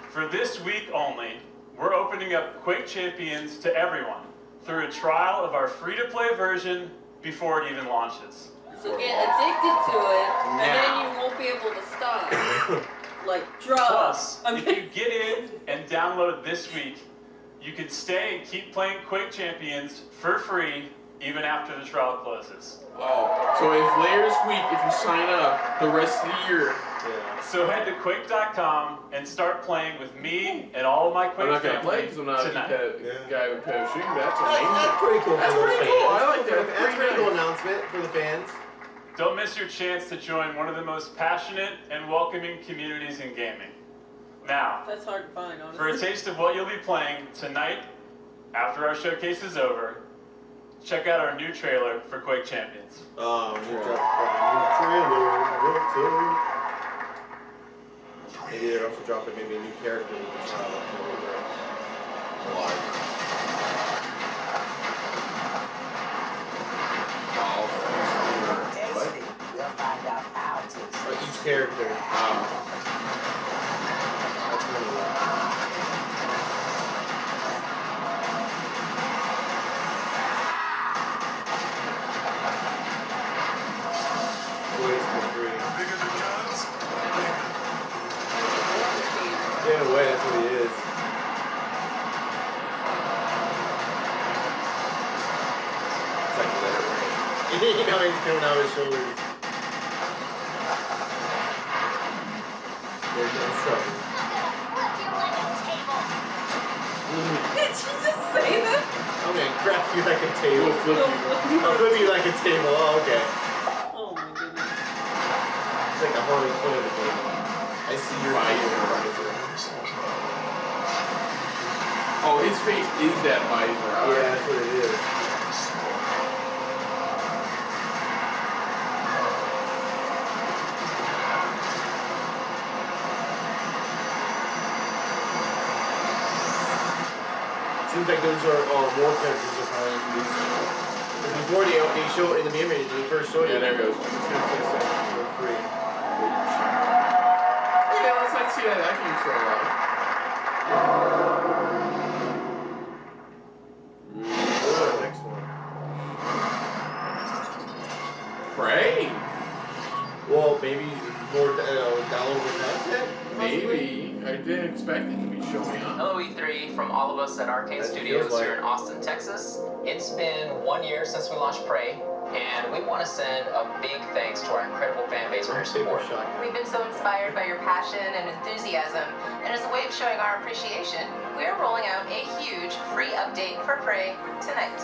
For this week only, we're opening up Quake Champions to everyone through a trial of our free-to-play version before it even launches. So get addicted to it, and then you won't be able to stop. Like drugs. Plus, if you get in and download this week, you can stay and keep playing Quake Champions for free even after the trial closes. Wow. So if layers week, if you sign up the rest of the year. Yeah. So head to Quake.com and start playing with me and all of my Quake I'm not gonna play family because I'm not a tonight. guy with pet shooting. But that's amazing. That's pretty cool for That's those pretty fans. cool. I like that. That's a pretty cool announcement for the fans. Don't miss your chance to join one of the most passionate and welcoming communities in gaming. Now, That's hard to find, honestly. for a taste of what you'll be playing tonight, after our showcase is over, check out our new trailer for Quake Champions. Oh, new trailer. Maybe they're also dropping maybe a new character with the trial. Each character. That's really in a way, that's what he is. It's like letter rain. You know, he's coming out of his shoulders. There goes trouble. Did she just say that? I'm gonna crack you like a table. I'll flip you like a table. Oh, okay. Oh my goodness. It's like a Harley Quinn of the game. I see your visor. Oh, his face is that visor. Yeah, that's what it is. Seems like those are more characters are finally introduced. Before they show in the memory, they first showed Yeah, it. there it goes. It's gonna play something for free. Yeah, let's see how that game's still alive. What's the next one? Prey? Well, maybe more downloadable content? Maybe. I didn't expect it to be showing up. Hello E3 from all of us at Arcane Studios here in Austin, Texas. It's been 1 year since we launched Prey, and we want to send a big thanks to our incredible fan base for your support. We've been so inspired by your passion and enthusiasm, and as a way of showing our appreciation, we're rolling out a huge free update for Prey tonight.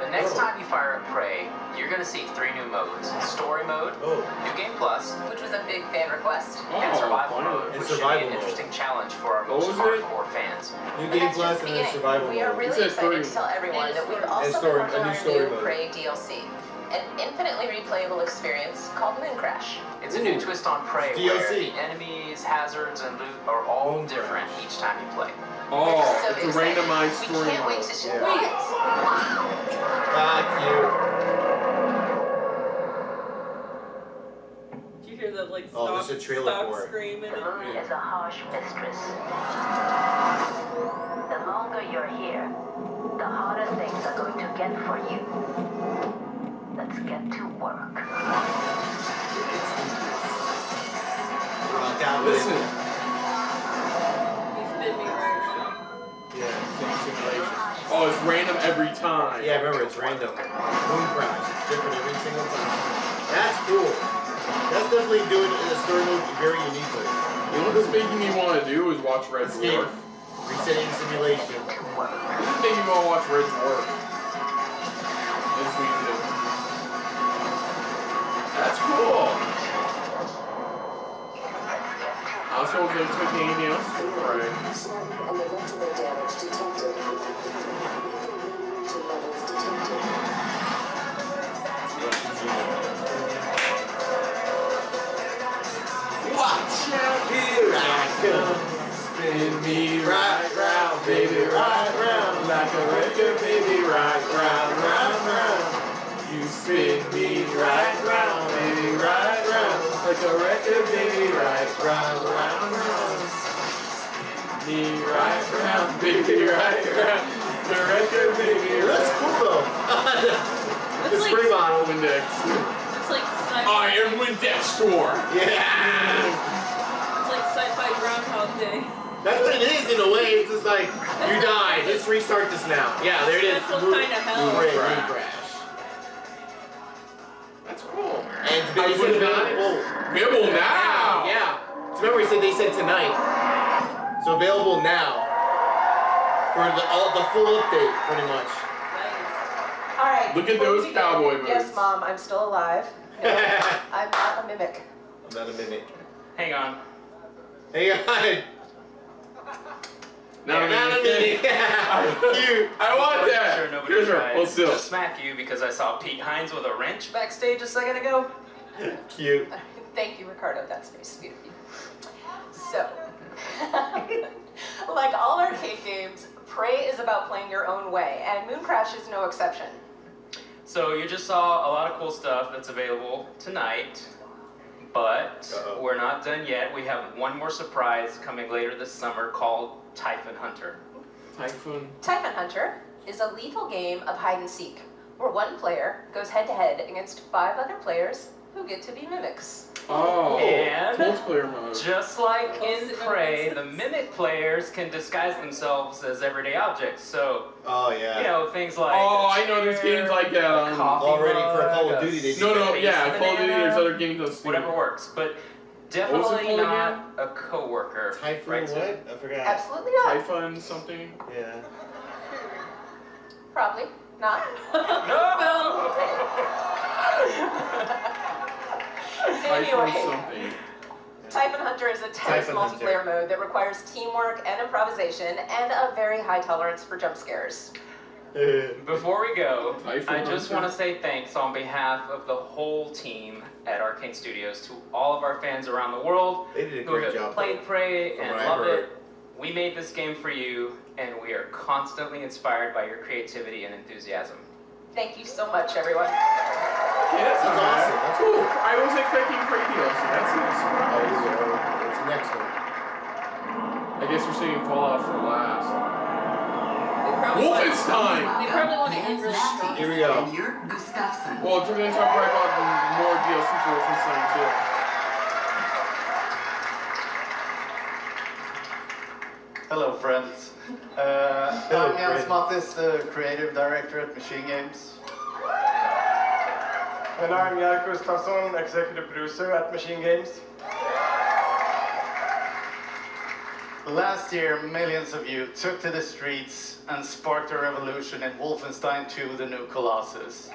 The next time you fire up Prey, you're going to see 3 new modes. Story mode, New Game Plus, which was a big fan request, and Survival mode, which should be an interesting challenge for our most hardcore fans. New Game Plus and then Survival We are mode. really excited to tell everyone that we've also been working on our new Prey DLC, an infinitely replayable experience called Moon Crash. It's a new twist on Prey DLC. where the enemies, hazards, and loot are all different each time you play. Oh, it's a randomized story We can't wait mode. to show it. Did you hear that like Oh, stock, there's a trailer stock for it. scream in The it? moon is a harsh mistress. The longer you're here, the harder things are going to get for you. Let's get to work. Listen. You spin me right now. Yeah, simulation. Oh, it's random every time. Yeah, remember, it's random. Moon Crash. It's different every single time. That's cool. That's definitely doing the story mode very uniquely. You know what this making me want to do is watch Red Dwarf. Resetting simulation. This is making me want to watch Red Dwarf. This week too. That's cool. I also wasn't expecting anything else to right. And electrical damage detected. Levels detected. Watch out, here I come. Spin me right round, baby, right round. Like a record, baby, right round, round, round. You spin me right round, baby, right round. Like a record, baby, right round, round, round. Me right round, baby, right round. The record, baby, That's cool though. The spray bottle index. It's like sci-fi. I am Windex Store. Yeah. It's like sci-fi Groundhog Day. That's what it is in a way. It's just like, you died. Let's restart this now. Yeah, there it is. That's what kind of hell. Moon Crash. That's cool. And they said available. Available now. Yeah. So remember, they said tonight. So available now for the full update, pretty much. All right. Look at those cowboy boots. Yes, Mom, I'm still alive. No, I'm not a mimic. I'm not a mimic. Hang on. Hang on. Not a minute. Cute. I want that. Sure, nobody Sure, tried hold still. to smack you because I saw Pete Hines with a wrench backstage a second ago. Cute. Thank you, Ricardo. That's very sweet of you. So, like all arcade games, Prey is about playing your own way, and Moon Crash is no exception. So you just saw a lot of cool stuff that's available tonight, but we're not done yet. We have one more surprise coming later this summer called Typhon Hunter. Typhoon. Typhon Hunter is a lethal game of hide and seek, where one player goes head-to-head against 5 other players who get to be mimics. Oh, And multiplayer mode. just like in Prey, the mimic players can disguise themselves as everyday objects. So, Oh yeah. you know, things like Oh, I know there's games like that on. Already for Call of Duty, they did No, that. yeah, Call of Duty. There's other games on Steam. whatever works, but What was it definitely called not a coworker. Typhoon right, what? Susan? I forgot. Absolutely not. Typhon something. Yeah. Probably not. Typhon Anyway, something. Typhon Hunter is a tense Typhon multiplayer mode that requires teamwork and improvisation and a very high tolerance for jump scares. Before we go, Typhon I just Hunter. want to say thanks on behalf of the whole team at Arcane Studios to all of our fans around the world They did a who great have job. played Prey from and what I love heard. it. We made this game for you, and we are constantly inspired by your creativity and enthusiasm. Thank you so much, everyone. Okay, that's not bad. That's cool. I was expecting Kratos, so that's a nice surprise. That's the next one. I guess you're saying Fallout for last. Wolfenstein! They probably want to end really strong. Here we go. Well, we're going to talk right about more DLC for Wolfenstein too. Hello, friends. I'm Jens Mattis, the creative director at Machine Games. And I'm Gert Gustafsson, executive producer at Machine Games. Last year, millions of you took to the streets and sparked a revolution in Wolfenstein 2: The New Colossus.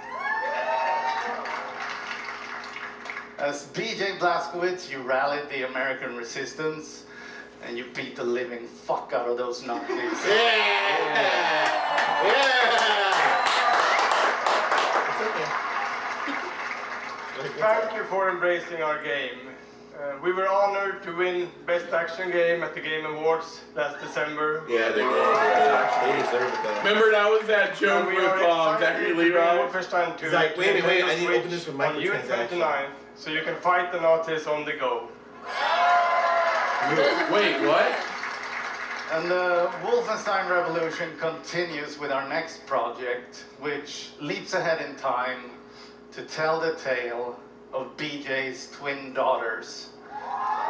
As BJ Blazkowicz, you rallied the American resistance and you beat the living fuck out of those Nazis. Thank you for embracing our game. We were honored to win Best Action Game at the Game Awards last December. Yeah, they deserved it. Remember that was that joke with Zachary Levi? Wolfenstein 2. Zach, wait, I need to open this with on June 29th, so you can fight the Nazis on the go. Wait, what? And the Wolfenstein revolution continues with our next project, which leaps ahead in time to tell the tale of BJ's twin daughters.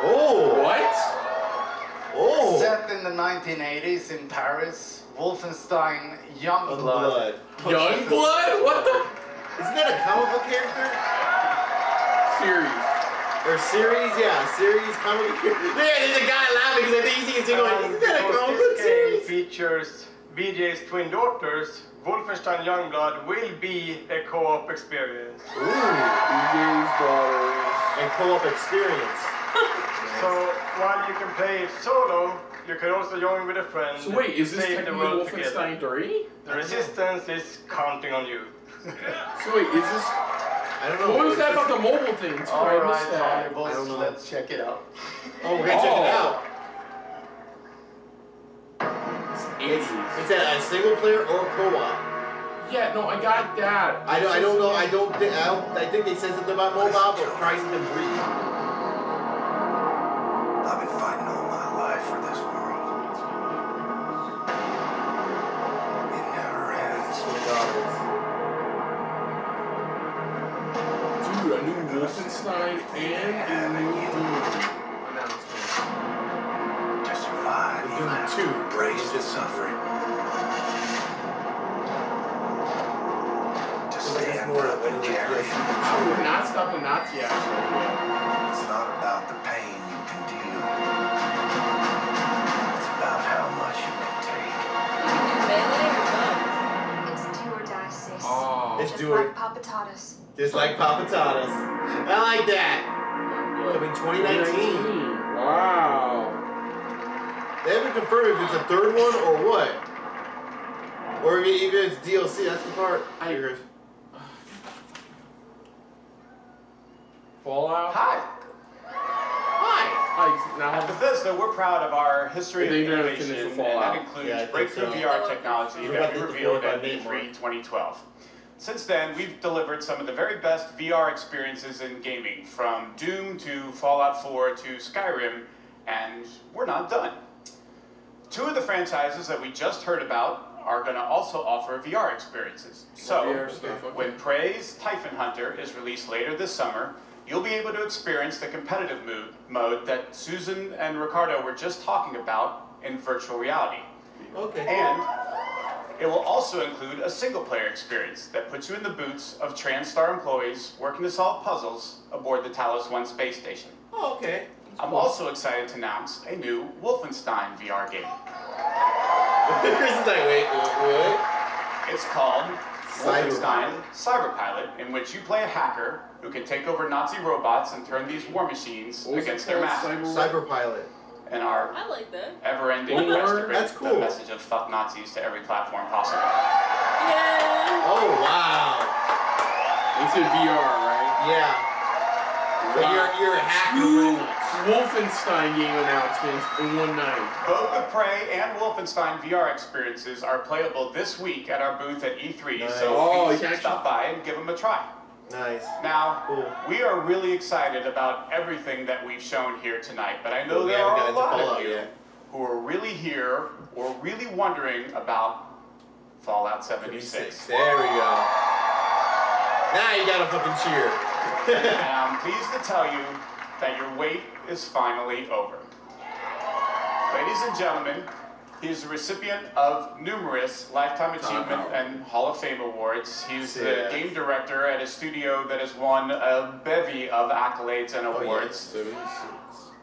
Oh! What? Oh! Set in the 1980s in Paris, Wolfenstein Youngblood. Youngblood? What the? Isn't that a comic book character? Series. Or series, yeah, series, comic book character. Yeah, there's a guy laughing because I think he's going, isn't that a comic book series? This game features BJ's twin daughters. Wolfenstein Youngblood will be a co-op experience. Ooh, BJ's daughters. And co-op experience. So while you can play it solo, you can also join with a friend. So wait, is this save the technically world Wolfenstein together. 3? The resistance is counting on you. So wait, is this... I don't know. What was that about the mobile thing too? All I right, missed that. Honorables, let's check it out. Oh, we're gonna check it out. It's a single player or co-op. Yeah, no, I got that. I don't know. I think they said something about mobile, but Christ and Breed. I've been fighting all my life for this world. It never ends. Dude, a new Wolfenstein and a new Doom announcement. To survive, you have to embrace the suffering. To stand up and carry. I would not stop the Nazi action. It's not about the pain you can deal. It's about how much you can take. It's do or die, sis. Oh. It's Just do or like Papa taught us. just like Papa taught us. I like that. Coming 2019. Wow. They haven't confirmed if it's a third one or what. Or even if it's DLC. That's the part. Fallout? Hi. Now At Bethesda, we're proud of our history of I think they're gonna innovation, finish and the Fallout. that includes Yeah, I think breakthrough so. VR technology We're that about we to hit the revealed 45 at minute mark. E3 2012. Since then, we've delivered some of the very best VR experiences in gaming, from Doom to Fallout 4 to Skyrim, and we're not done. Two of the franchises that we just heard about are going to also offer VR experiences. So, VR stuff, okay. when Prey's Typhon Hunter is released later this summer, you'll be able to experience the competitive mode that Susan and Ricardo were just talking about in virtual reality. Okay. And it will also include a single-player experience that puts you in the boots of TranStar employees working to solve puzzles aboard the Talos 1 space station. Oh, okay. I'm also excited to announce a new Wolfenstein VR game. Chris is like, wait, what? It's called Wolfenstein Cyberpilot. Cyberpilot, in which you play a hacker who can take over Nazi robots and turn these war machines What was against it their called? masters. Cyberpilot. And our I like that. ever-ending One quest to word? bring That's the cool. message of fuck Nazis to every platform possible. Yeah. Oh, wow. It's in VR, right? Yeah. So you're a hacker. Two Wolfenstein game announcements in one night. Both the Prey and Wolfenstein VR experiences are playable this week at our booth at E3, Nice. so Oh, please stop by and give them a try. Nice. Now, Cool. we are really excited about everything that we've shown here tonight, but I know Well, we there haven't are a gotten to lot of Fallout you yet. who are really here or really wondering about Fallout 76. There we go. Now you gotta fucking cheer. And I'm pleased to tell you that your wait is finally over. Ladies and gentlemen, he is the recipient of numerous Lifetime Achievement and Hall of Fame awards. He's the game director at a studio that has won a bevy of accolades and awards.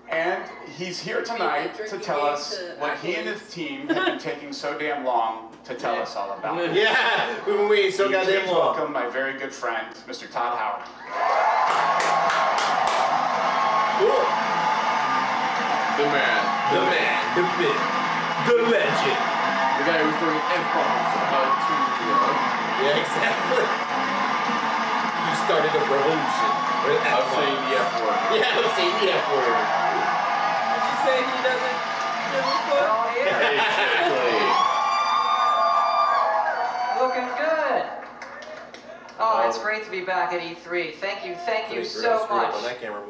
And he's here tonight to tell us what he and his team have been taking so damn long to tell us all about. Yeah, we've been waiting so goddamn Please long. welcome my very good friend, Mr. Todd Howard. Cool. The man. The man. The myth. The legend. The guy who's throwing F-bombs 2 years ago. Yeah, exactly. You started a revolution. I'm saying the F word. Yeah, I'm saying the F word. Did you say he doesn't give a fuck? Oh, yeah. Exactly. Looking good. Oh, it's great to be back at E3. Thank you so much.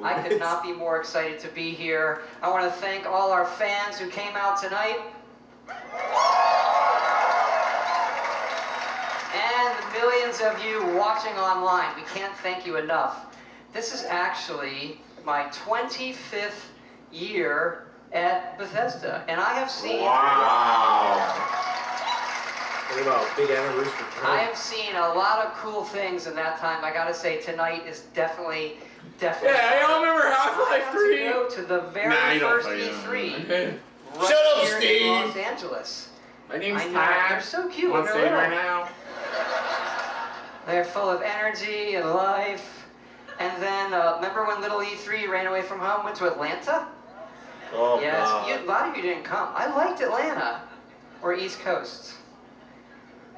I could not be more excited to be here. I want to thank all our fans who came out tonight. And the millions of you watching online. We can't thank you enough. This is actually my 25th year at Bethesda, and I have seen... Wow. What about big anniversary? I have seen a lot of cool things in that time. I gotta say, tonight is definitely. Yeah, y'all remember Half-Life 3? To go to the very first E3. Right Shut up, here Steve. in Los Angeles. My name's I know, Todd. they're so cute. On They're stage little. right now. They're full of energy and life. And then, remember when little E3 ran away from home, went to Atlanta? Oh, Yes, God. a lot of you didn't come. I liked Atlanta, or East Coast.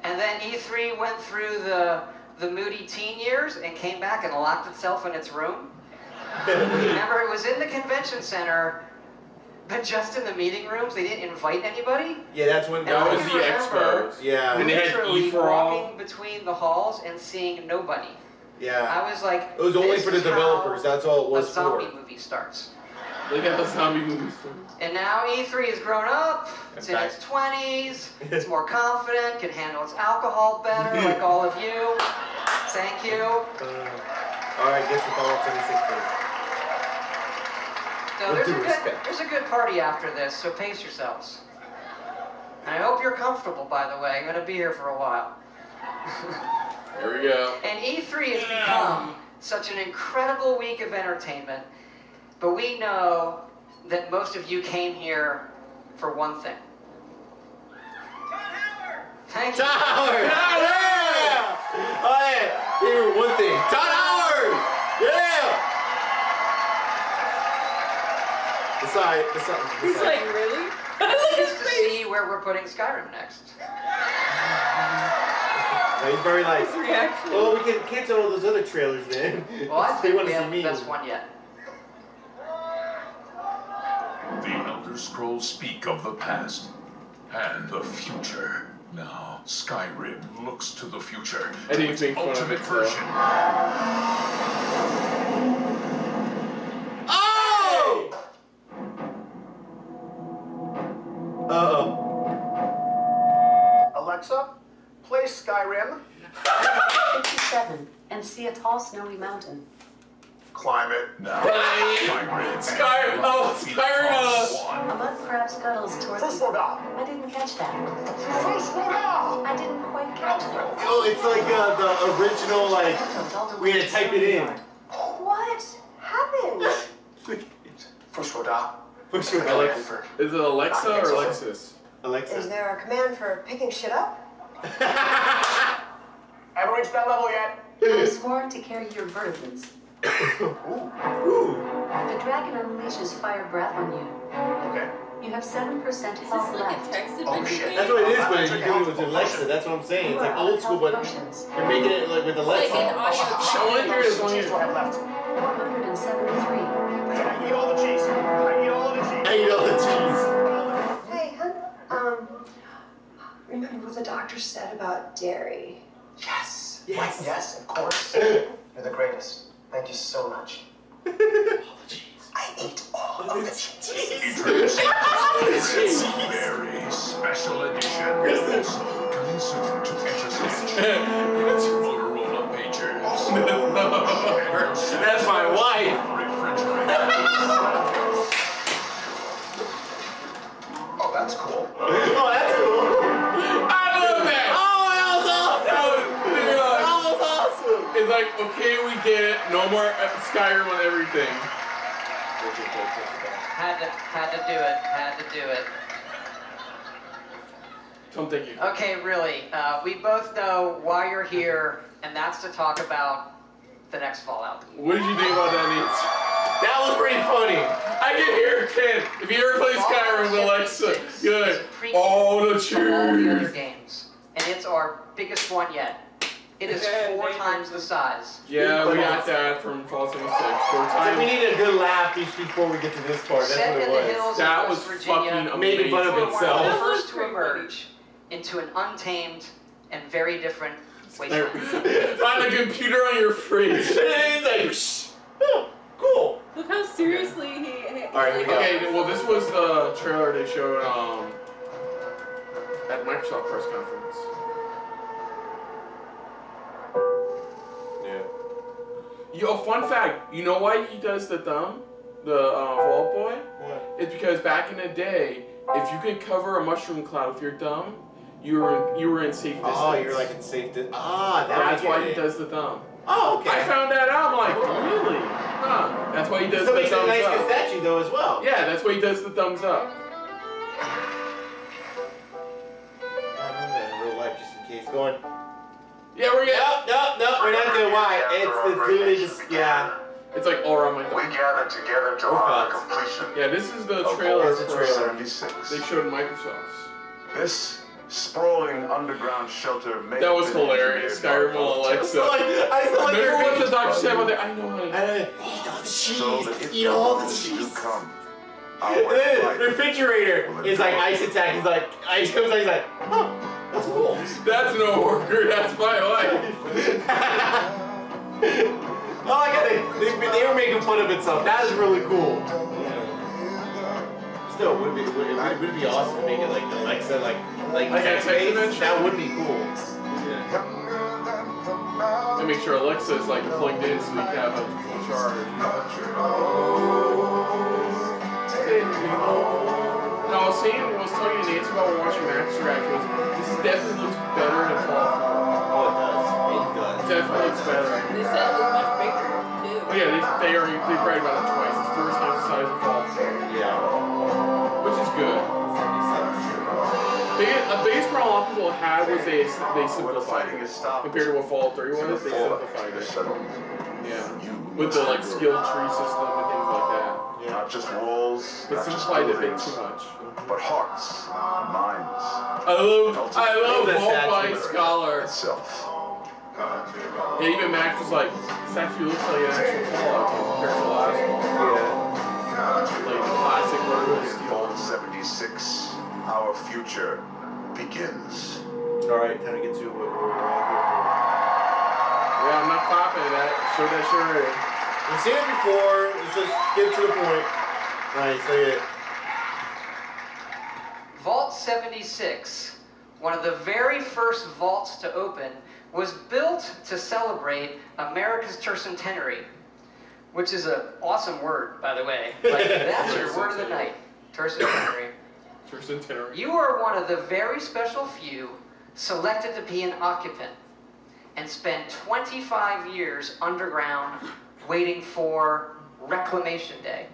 And then E3 went through the moody teen years and came back and locked itself in its room. Remember, it was in the convention center, but just in the meeting rooms. They didn't invite anybody. Yeah, that's when That was I the remember Expos. Yeah. And they had literally E for all. walking between the halls and seeing nobody. Yeah. I was like, It was only this for the is how developers. That's all it was a zombie for. movie starts. Look at the zombie movies. And now E3 has grown up, it's in back. its 20s, it's more confident, can handle its alcohol better, like all of you. Thank you. All right, get your Fallout 76 please. So With due respect. there's a good party after this, so pace yourselves. And I hope you're comfortable, by the way. I'm going to be here for a while. Here we go. And E3 has become such an incredible week of entertainment, but we know that most of you came here for one thing. Thank you. Todd Howard! Yeah! Oh, yeah. Here, one thing. Todd Howard! Yeah! Besides, He's like, really? Look at his To face. see where we're putting Skyrim next. he's very like, His reaction. oh, we can cancel all those other trailers then. Well, I They think want we to see have me. the best one yet. The Elder Scrolls speak of the past and the future. Now, Skyrim looks to the future. I didn't its make fun of ultimate it, so. version. Oh! Uh-oh. Alexa, play Skyrim. 57 and see a tall snowy mountain. Climb it now. Skyrim. Oh, Skyrim. A mud crab scuttles towards First you. one down. I didn't catch that. First one down. I didn't quite catch that. Oh, it's like the original, like, we had to type it in. What happened? First one down. Push your Alexa. Is it Alexa or Alexis? Is Alexa. there a command for picking shit up? Haven't reached that level yet. I sworn to carry your burdens. Ooh. The dragon unleashes fire breath on you. Okay. You have 7% Is this health like a left. text Oh, adventure shit. game? That's what it is, but you're doing it with Alexa. That's what I'm saying. You It's like are old out school, of but potions. you're making it like with It's like an Alexa. audio. I want to hear this one. Cheese do I have left? 473. Okay, I eat all the cheese. eat all the cheese. Hey, hun. Remember what the doctor said about dairy? Yes. Yes. Yes, of course. You're the greatest. Thank you so much. I ate all of the cheese. Introducing Very special edition. Also coming soon to Etch-a-Sketch. Motorola Pagers. That's my wife. Oh, that's cool. Oh, that's cool. I love that. Oh, that was awesome. That was awesome. It's like, okay, we get it. No more Skyrim on everything. Had to do it. Had to do it. Tom, thank you. Okay, really. We both know why you're here, and that's to talk about the next Fallout. What did you think about that, Nate? That was pretty funny. I can hear Ken. If you ever play Skyrim with Alexa, you're like, oh, the All the other cheese. games, and it's our biggest one yet. It is 4 times the size. Yeah, we got that from Fallout 76. 4 times. We need a good laugh before we get to this part. That's Set what it in the hills was. of That West was Virginia, fucking Making fun of we were one of the itself. first to emerge into an untamed and very different wasteland. Find a computer on your fridge. He's like, oh, cool. Look how seriously he. Alright, here we go. Okay, well, this was the trailer they showed at Microsoft press conference. Yeah. Yo, fun fact. You know why he does the thumb? The Vault Boy? What? It's because back in the day, if you could cover a mushroom cloud with your thumb, you were in safe distance. Oh, you're like in safe distance. Ah, that's why he does the thumb. Oh, okay. I found that out. I'm like, really? Huh. That's why he does So the makes a thumbs nice up. statue though as well. Yeah, that's why he does the thumbs up. I remember that in real life just in case. Going. Yeah, we're getting. No, we're not doing why. It's literally just It's like all around my thumb. We gather together to honor the completion. Yeah, this is the trailer Vault for 76. they showed Microsoft's. This sprawling underground shelter made That was hilarious. Skyrim will Alexa. Remember what the doctor said about that? I know, honey. so that if Eat all the cheese cheese. do come, The refrigerator is like ice attack. He's like ice comes out. He's like, oh, that's cool. That's no worker. That's my life. Oh, I got it. They were making fun of itself. That is really cool. Still, would it be awesome to make it like Alexa, like a text text-based? dimension? That would be cool. And make sure Alexa is like plugged in so we can have a full charge. And I was telling you Nancy about watching Max React was this definitely looks better than Fallout 4. Oh, it does. It does. Definitely looks better. They said it was much bigger too. Oh yeah, they bragged about it twice. It's 4 times the size of Fallout 4. Yeah. Which is good. The biggest problem a lot of people had was they simplified it. Compared to what Fallout 3 was, they simplified it. Yeah. With the like skill tree system and things like that. Not just walls, They not just simplified it a bit buildings, too much. but hearts, minds. I love Vault by Scholar. Itself. Yeah, even Max was like, this actually looks like an actual Fallout game compared to the last one. Yeah. Like the classic Vertical Steel. Vault 76, our future begins. Alright, time to get to what we're all here Yeah, I'm not clapping that. Show that shirt already. for. We've seen it before. Let's just get to the point. Nice, look at it. Vault 76, one of the very first vaults to open, was built to celebrate America's tercentenary, which is an awesome word, by the way. Like, that's your word of the night, tercentenary. Tercentenary. You are one of the very special few selected to be an occupant and spend 25 years underground waiting for Reclamation Day,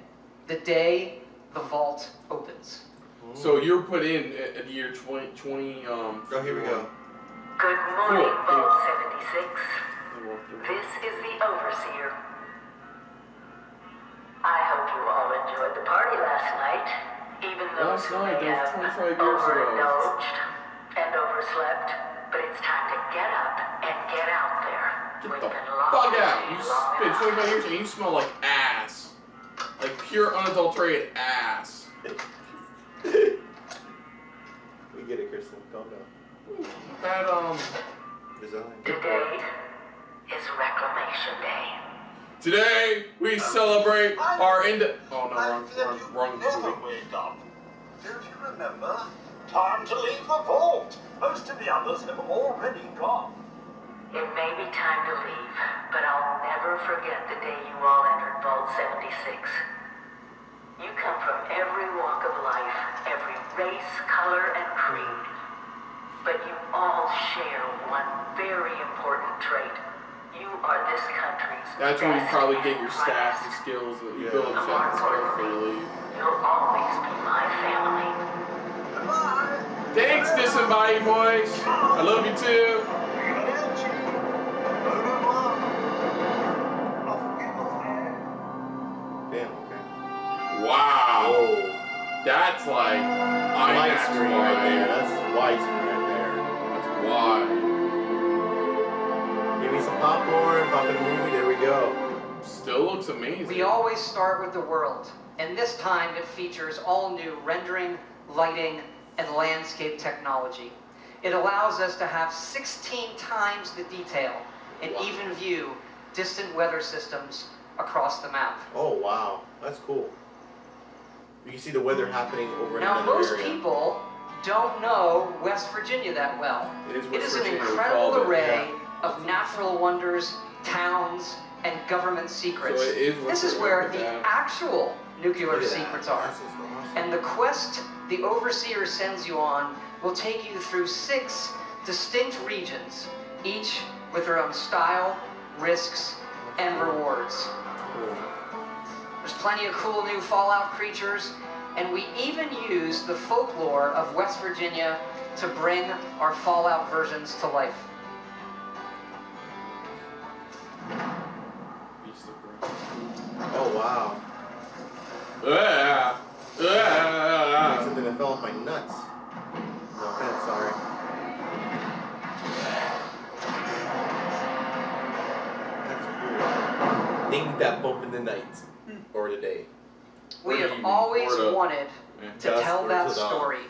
the day the vault opens. So you're put in at the year 2020. Oh, here we go. Good morning, Cool. Vault 76. This is the Overseer. I hope you all enjoyed the party last night, even though Last you night, may that was have 25 years ago. overindulged and overslept. But it's time to get up and get out there. Get the fuck out! You spent 25 years and you smell like ass. Like pure unadulterated ass. We get it, Kristen. Calm down. That Design. Today is Reclamation Day. Today we celebrate our Oh no, wrong Never movie. wake up. Don't you remember? Time to leave the vault. Most of the others have already gone. It may be time to leave, but I'll never forget the day you all entered Vault 76. You come from every walk of life, every race, color, and creed. But you all share one very important trait. You are this country's That's when you best probably get and your stats and brightest. skills that you build up stats and skills for your league. You'll always be my family. Thanks, Disembodied Voice. I love you too. Damn, okay. Wow. Whoa. That's like Widescreen right there. That's widescreen right there. That's wide. Give me some popcorn, pop in a movie, there we go. Still looks amazing. We always start with the world, and this time it features all new rendering, lighting, and landscape technology. It allows us to have 16 times the detail and even view distant weather systems across the map. Oh wow, that's cool. You can see the weather happening over in Now, another most area. people don't know West Virginia that well. It is It West is an Virginia, we incredible called it, array of natural wonders, towns, and government secrets. So it is West This is Virginia, where the yeah. actual nuclear Look at that. secrets are. And the quest the Overseer sends you on will take you through 6 distinct regions, each with their own style, risks, and rewards. There's plenty of cool new Fallout creatures, and we even use the folklore of West Virginia to bring our Fallout versions to life. Oh wow. Something that fell off my nuts. No offense, sorry. That's cool. Named that bump in the night. Or the day. We have always wanted to Dusk tell or that to dawn. story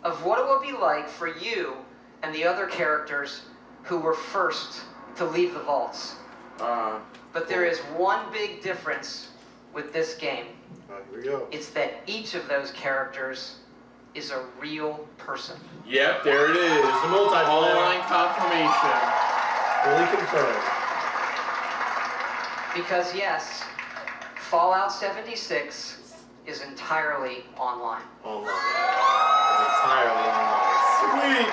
of what it will be like for you and the other characters who were first to leave the vaults. But there is one big difference with this game. Here we go. It's that each of those characters is a real person. Yep, there it is. The multiplayer. Online confirmation. Fully confirmed. Because yes, Fallout 76 is entirely online. Online. It's entirely online. Sweet.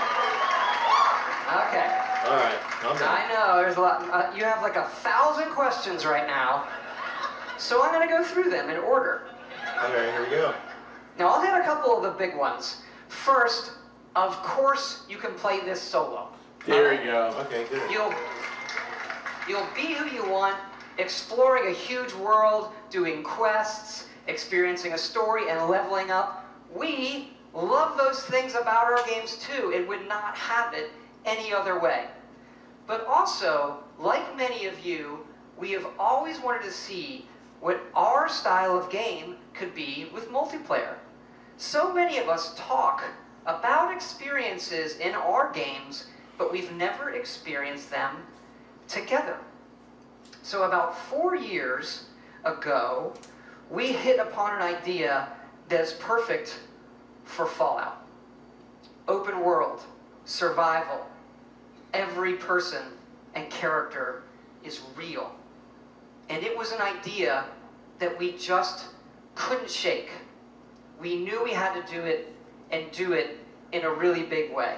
Okay. Alright, calm down. I know, there's a lot. You have like 1,000 questions right now. So I'm going to go through them in order. Okay, here we go. Now I'll hit a couple of the big ones. First, of course, you can play this solo. There we go. Okay, good. You'll be who you want, exploring a huge world, doing quests, experiencing a story, and leveling up. We love those things about our games too. It would not have it any other way. But also, like many of you, we have always wanted to see what our style of game could be with multiplayer. So many of us talk about experiences in our games, but we've never experienced them together. So about 4 years ago, we hit upon an idea that is perfect for Fallout. Open world, survival, every person and character is real. And it was an idea that we just couldn't shake. We knew we had to do it and do it in a really big way.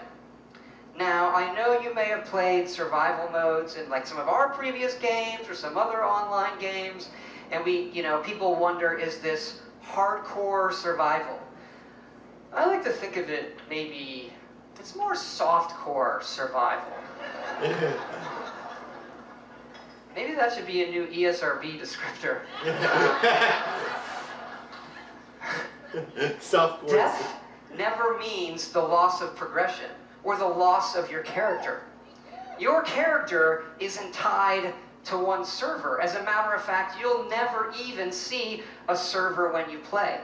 Now, I know you may have played survival modes in like some of our previous games or some other online games, and people wonder, is this hardcore survival? I like to think of it maybe, it's more softcore survival. Maybe that should be a new ESRB descriptor. Softcore. Death never means the loss of progression or the loss of your character. Your character isn't tied to one server. As a matter of fact, you'll never even see a server when you play.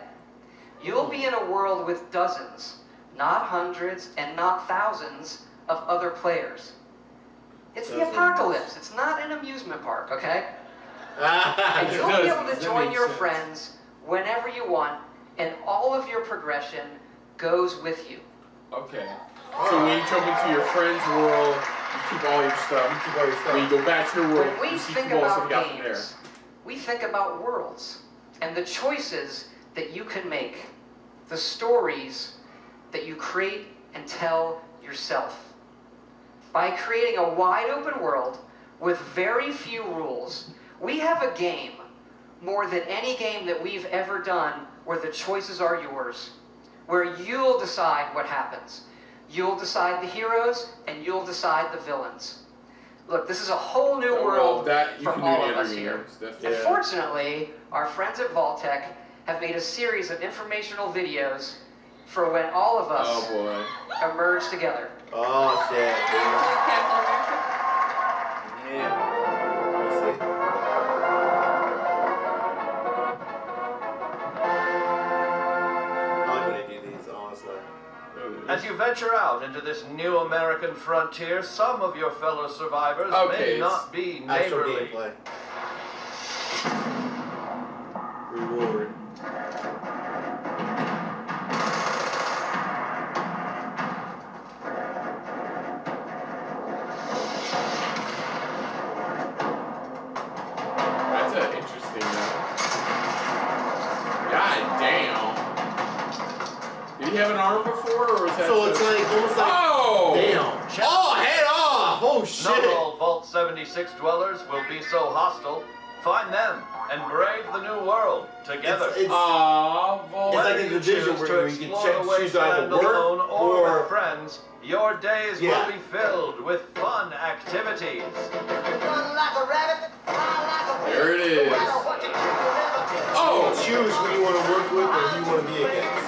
You'll be in a world with dozens, not hundreds and not thousands of other players. It's the apocalypse. It's not an amusement park, okay? And you'll be able to join your friends whenever you want, and all of your progression goes with you. Okay. So when you jump into your friend's world, you keep all your stuff. When you go back to your world, When we you see think all the stuff about you got from there. games, we think about worlds and the choices that you can make, the stories that you create and tell yourself. By creating a wide open world with very few rules, we have a game, more than any game that we've ever done, where the choices are yours, where you'll decide what happens. You'll decide the heroes, and you'll decide the villains. Look, this is a whole new world from all of us here. And fortunately, our friends at Vault-Tec have made a series of informational videos for when all of us emerge together. Oh, shit. As you venture out into this new American frontier, some of your fellow survivors may not be neighborly. Reward. That's an interesting God damn. Did he have an arm before, or was that So it's like, almost like, oh! damn. Oh, head off! Oh, shit! Not all Vault 76 dwellers will be so hostile. Find them and brave the new world together. It's like a division where you can choose either work or with friends. Your days will be filled with fun activities. There it is. Oh! Choose who you want to work with or who you want to be against.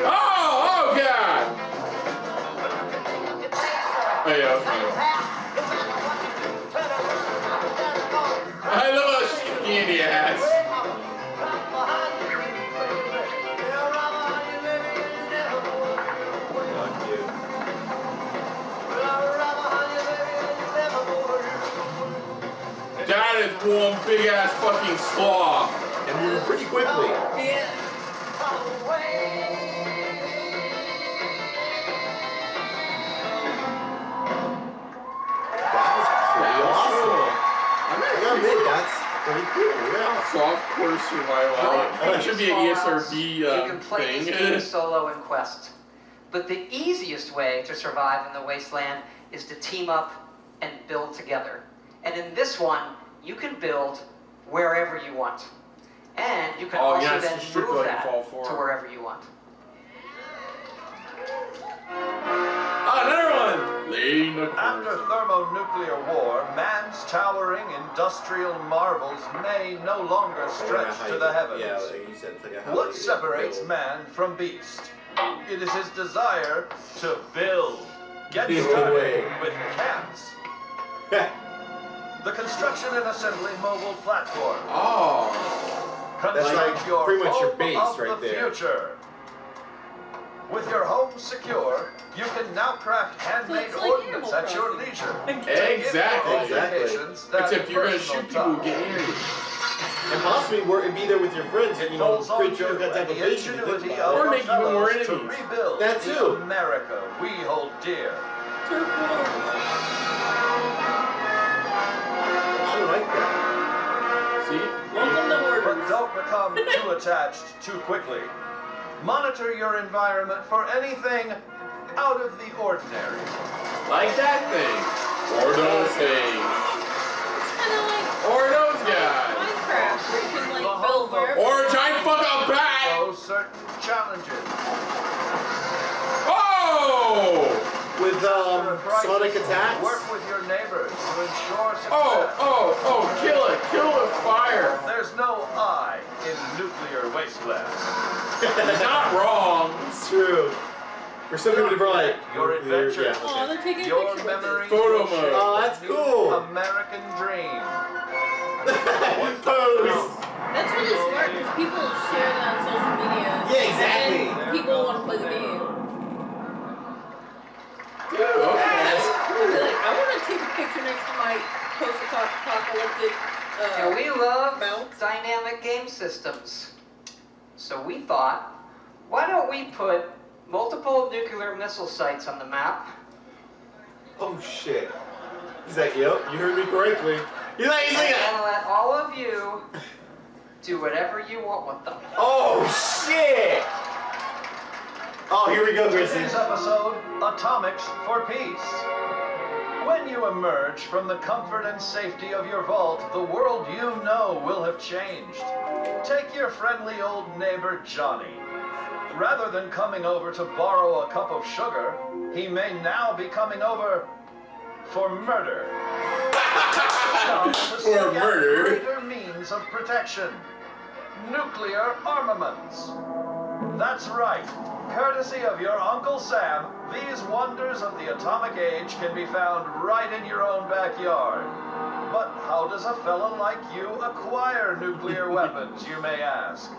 Oh, God! Oh, yeah, I love how skinny ass. That is one big ass fucking sloth. And moving pretty quickly. Yeah. Pretty cool, yeah. Soft core survival. It should be an ESRB You can play this game thing. solo and quest. But the easiest way to survive in the wasteland is to team up and build together. And in this one, you can build wherever you want. And you can also then move that to wherever you want. Another one! After thermonuclear war, man's towering industrial marvels may no longer stretch to the heavens. Yeah, like you said, it's like a What separates man from beast? It is his desire to build. Get started with CAMS. The construction and assembly mobile platform. Oh. That's like your pretty much your home base of right the there. Future. With your home secure, you can now craft handmade ordnance at your leisure. Exactly. Except you're going to shoot people who get near you. And possibly be there with your friends and, you know, create your own type of vision. Or make even more to enemies. rebuild That the too. America we hold dear. I like that. See? Welcome to order. But don't become too attached too quickly. Monitor your environment for anything out of the ordinary. Like that thing. Or those things. Or those guys. Minecraft, where you can like build wherever. Or a giant fucking bat! Certain challenges. Oh! With sonic attacks. Work with your neighbors to ensure success. Oh, kill it with fire. There's no I in nuclear wasteland. He's not wrong. It's true. For some people to be like, your adventure. Yeah, Oh, they're taking your pictures. memories. Photo will shape mode. Oh, that's the cool. American dream. That's really smart because people share that on social media. Yeah, exactly. And people want to play the game. Dude, okay. Be like, I want to take a picture next to my post-apocalyptic. And we love mount. dynamic game systems. So we thought, why don't we put multiple nuclear missile sites on the map? Oh shit. He's like, yep, you heard me correctly. He's like, and let all of you do whatever you want with them. oh shit! Oh, here we go, Grayson. Today's episode, Atomics for Peace. When you emerge from the comfort and safety of your vault, the world you know will have changed. Take your friendly old neighbor, Johnny. Rather than coming over to borrow a cup of sugar, he may now be coming over for murder. For murder? Greater means of protection. Nuclear armaments. That's right. Courtesy of your Uncle Sam, these wonders of the atomic age can be found right in your own backyard. But how does a fella like you acquire nuclear weapons, you may ask?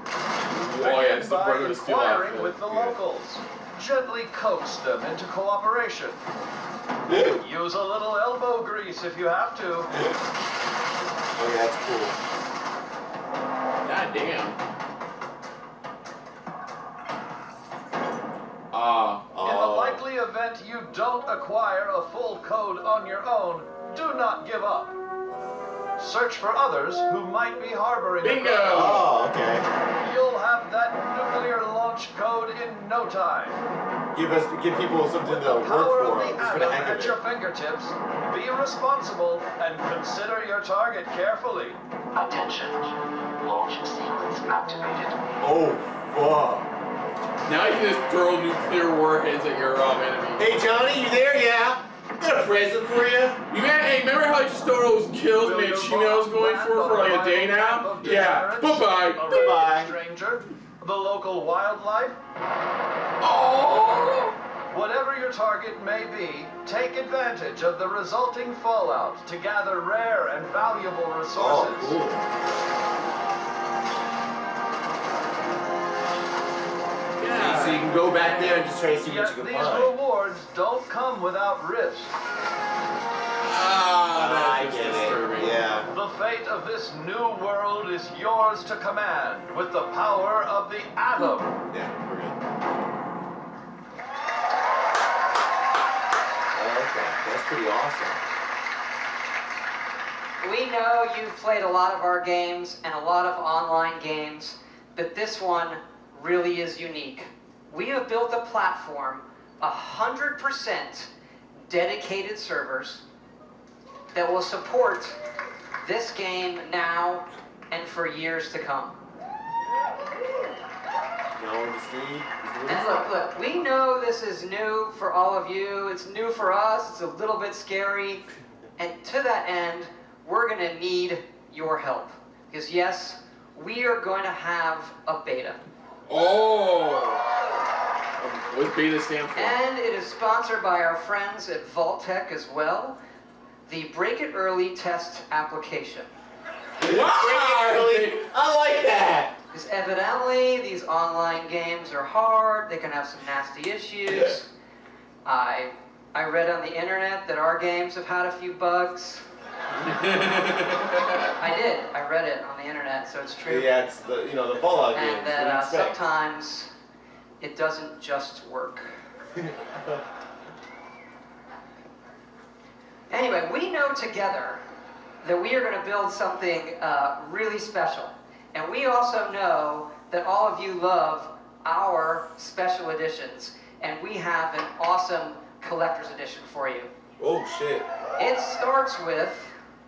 Oh yeah, it's the By brother of Steel inquiring outfit. with the locals. Gently coax them into cooperation. Use a little elbow grease if you have to. Oh yeah, that's cool. God damn. In the likely event you don't acquire a full code on your own, do not give up. Search for others who might be harboring Bingo! a crime. Oh, okay. You'll have that nuclear launch code in no time. Give people something to work Power for. of the Just for the atom heck of at it. your fingertips. Be responsible and consider your target carefully. Attention. Launch sequence activated. Oh, fuck. Now you can just throw nuclear warheads at your enemy. Hey Johnny, you there? Yeah. Got a present for you. Hey, remember how you stole those kills Mancini was going for like a day now? Yeah. Bye-bye. Bye-bye. Stranger, the local wildlife. Oh! Whatever your target may be, take advantage of the resulting fallout to gather rare and valuable resources. Oh, cool. So you can go back there and just try to see what Yet you can these find. rewards don't come without risk. I get it. Yeah. The fate of this new world is yours to command with the power of the atom. Yeah, we're good. Okay, that's pretty awesome. We know you've played a lot of our games and a lot of online games, but this one really is unique. We have built a platform, 100% dedicated servers that will support this game now and for years to come. And look, we know this is new for all of you. It's new for us. It's a little bit scary. And to that end, we're going to need your help. Because yes, we are going to have a beta. Oh! What's beta stand for? And it is sponsored by our friends at Vault-Tec as well. The Break It Early test application. Wow! I like that! Because evidently, these online games are hard. They can have some nasty issues. I read on the internet that our games have had a few bugs. I did. I read it on the internet, so it's true. Yeah, it's the the Fallout games. And that sometimes it doesn't just work. Anyway, we know together that we are going to build something really special. And we also know that all of you love our special editions. And we have an awesome collector's edition for you. Oh, shit. It starts with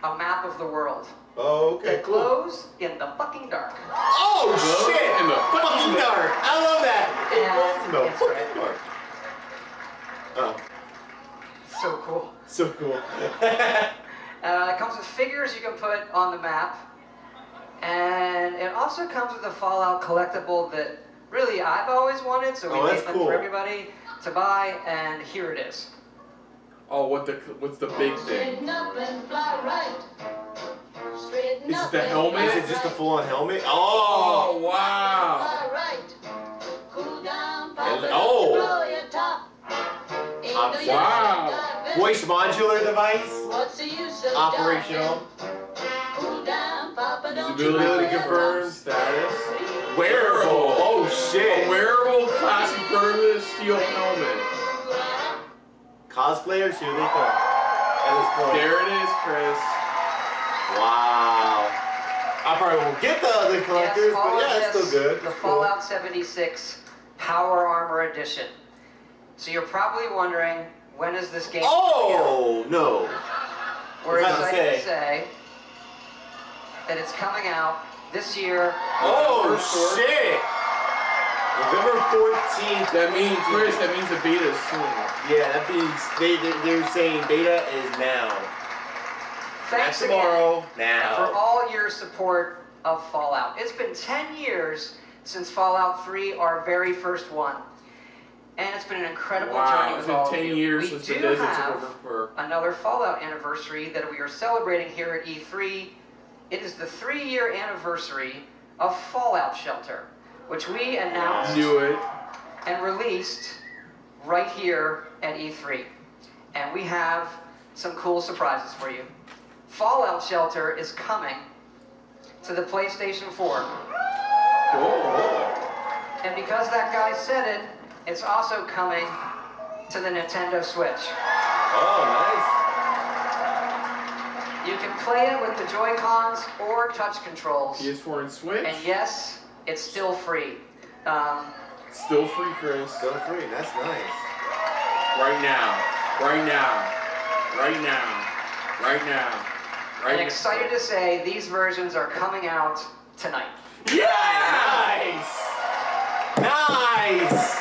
a map of the world. Oh, okay, that cool. glows in the fucking dark. Oh, shit! In the fucking dark. I love that. And In the it's fucking great. dark. Oh. So cool. So cool. It comes with figures you can put on the map. And it also comes with a Fallout collectible that really I've always wanted, so we made them for everybody to buy, and here it is. Oh, what's the big thing? Straighten up and fly right. Is it the helmet? Is it just a full-on helmet? Oh, wow. Wow. Voice modular device. Operational. Usability confirmed. Status. Wearable. Oh shit. A wearable classic burlap steel helmet. Cosplayers, here they come. At this point. There it is, Chris. Wow. I probably won't get the other collectors, Yes, but yeah, it's still good. The It's cool. Fallout 76 Power Armor Edition. So you're probably wondering, when is this game coming Oh, no. out? We're I was about to excited to say that it's coming out this year. Oh, shit. November 14th. That means, Chris, that means the beta is soon. Yeah, that means they're saying beta is now. Thanks Not tomorrow, again now. for all your support of Fallout. It's been 10 years since Fallout 3, our very first one. And it's been an incredible journey It's with all been of 10 you. years We since the do desert have took over for... another Fallout anniversary that we are celebrating here at E3. It is the 3-year anniversary of Fallout Shelter, which we announced Knew it. and released right here at E3. And we have some cool surprises for you. Fallout Shelter is coming to the PlayStation 4. And because that guy said it, it's also coming to the Nintendo Switch. Oh, You can play it with the Joy-Cons or touch controls. PS4 and Switch? And yes, it's still free. Still free, Chris. Still free. That's nice. Right now. Right now. Right now. Right now. I'm excited to say these versions are coming out tonight. Yeah! Nice! Nice!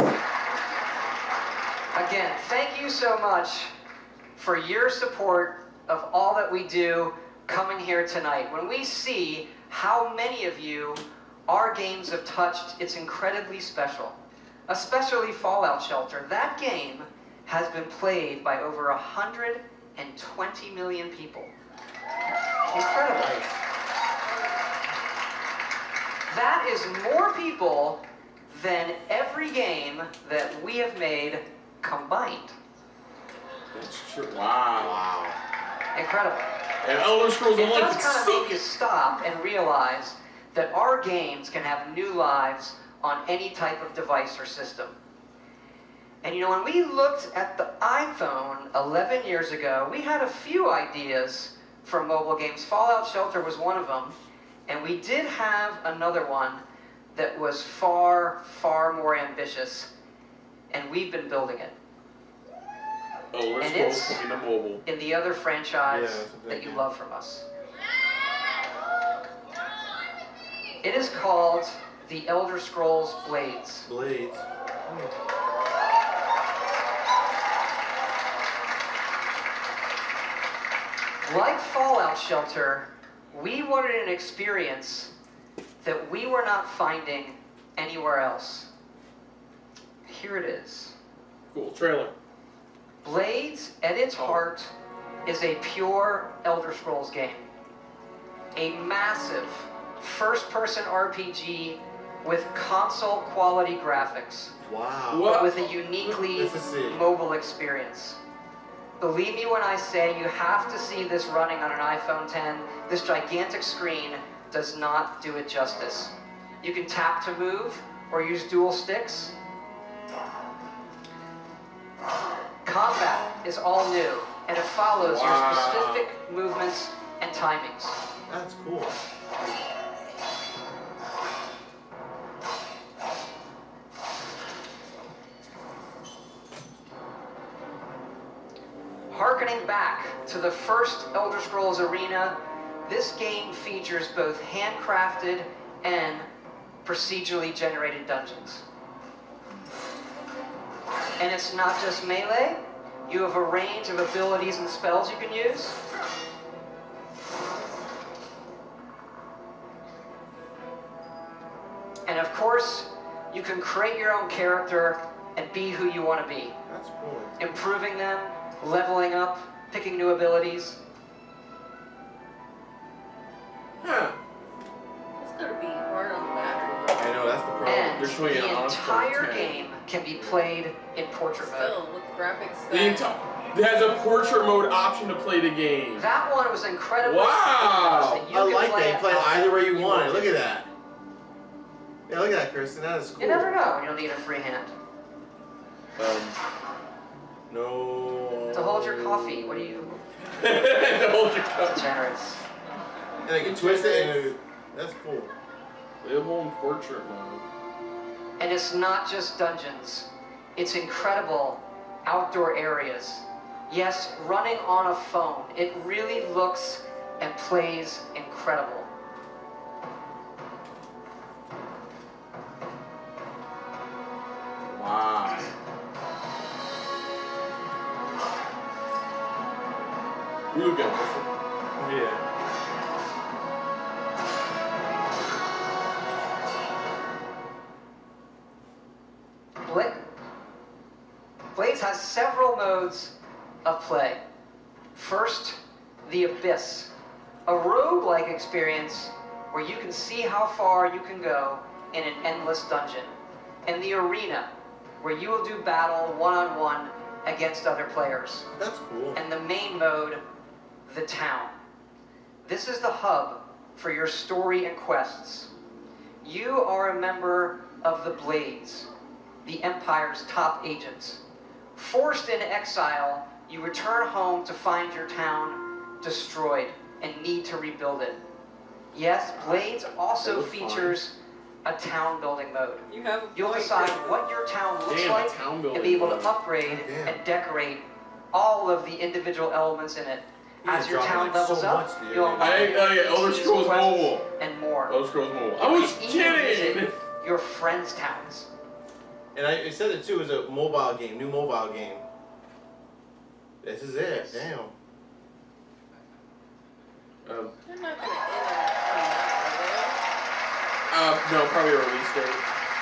Again, thank you so much for your support of all that we do coming here tonight. When we see how many of you our games have touched, it's incredibly special. Especially Fallout Shelter. That game has been played by over 120 million people. Incredible. That is more people than every game that we have made combined. That's true. Wow. Incredible. And Elder Scrolls It Online does could kind of suck make you stop and realize that our games can have new lives on any type of device or system. And you know, when we looked at the iPhone 11 years ago, we had a few ideas for mobile games. Fallout Shelter was one of them. And we did have another one that was far, far more ambitious. And we've been building it. Elder And Scrolls it's coming to mobile. in the other franchise Yeah, that's a that big you game. love from us. It is called The Elder Scrolls Blades. Blades. Like Fallout Shelter, we wanted an experience that we were not finding anywhere else. Here it is. Cool trailer. Blades, at its heart, is a pure Elder Scrolls game. A massive first-person RPG with console-quality graphics. Wow. But with a uniquely This is sick. mobile experience. Believe me when I say you have to see this running on an iPhone 10. This gigantic screen does not do it justice. You can tap to move or use dual sticks. Combat is all new, and it follows your specific movements and timings. That's cool. Harkening back to the first Elder Scrolls Arena, this game features both handcrafted and procedurally generated dungeons. And it's not just melee, you have a range of abilities and spells you can use. And of course, you can create your own character and be who you want to be. That's cool. Improving them, leveling up, picking new abilities. Huh. It's gonna be hard on the battery. I know, that's the problem. And They're showing it the on entire 10. game can be played in portrait mode. Still, with graphics. It has a portrait mode option to play the game. That one was incredibly Wow! seamless. You I can like that. You play it either way you want. want. Look at that. Yeah, look at that, Kristen. That is cool. You never know. You'll need a free hand. No. To hold your coffee. What do you... To hold your coffee. Degenerates. And they can twist it and that's cool. Live on portrait mode. And it's not just dungeons. It's incredible outdoor areas. Yes, running on a phone. It really looks and plays incredible. Wow. You look at this. Yeah. Blades has several modes of play. First, the Abyss, a roguelike experience where you can see how far you can go in an endless dungeon. And the Arena, where you will do battle one-on-one against other players. That's cool. And the main mode, the Town. This is the hub for your story and quests. You are a member of the Blades, the Empire's top agents. Forced into exile, you return home to find your town destroyed and need to rebuild it. Yes, Blades also features a town building mode. You'll decide what your town looks like and be able to upgrade and decorate all of the individual elements in it. As your town levels up, you'll Elder Scrolls Mobile and more. Elder Scrolls Mobile. I was kidding. Your friends' towns. And I said it too, is a mobile game, new mobile game. This is it, damn. They're not gonna end No, probably a release date.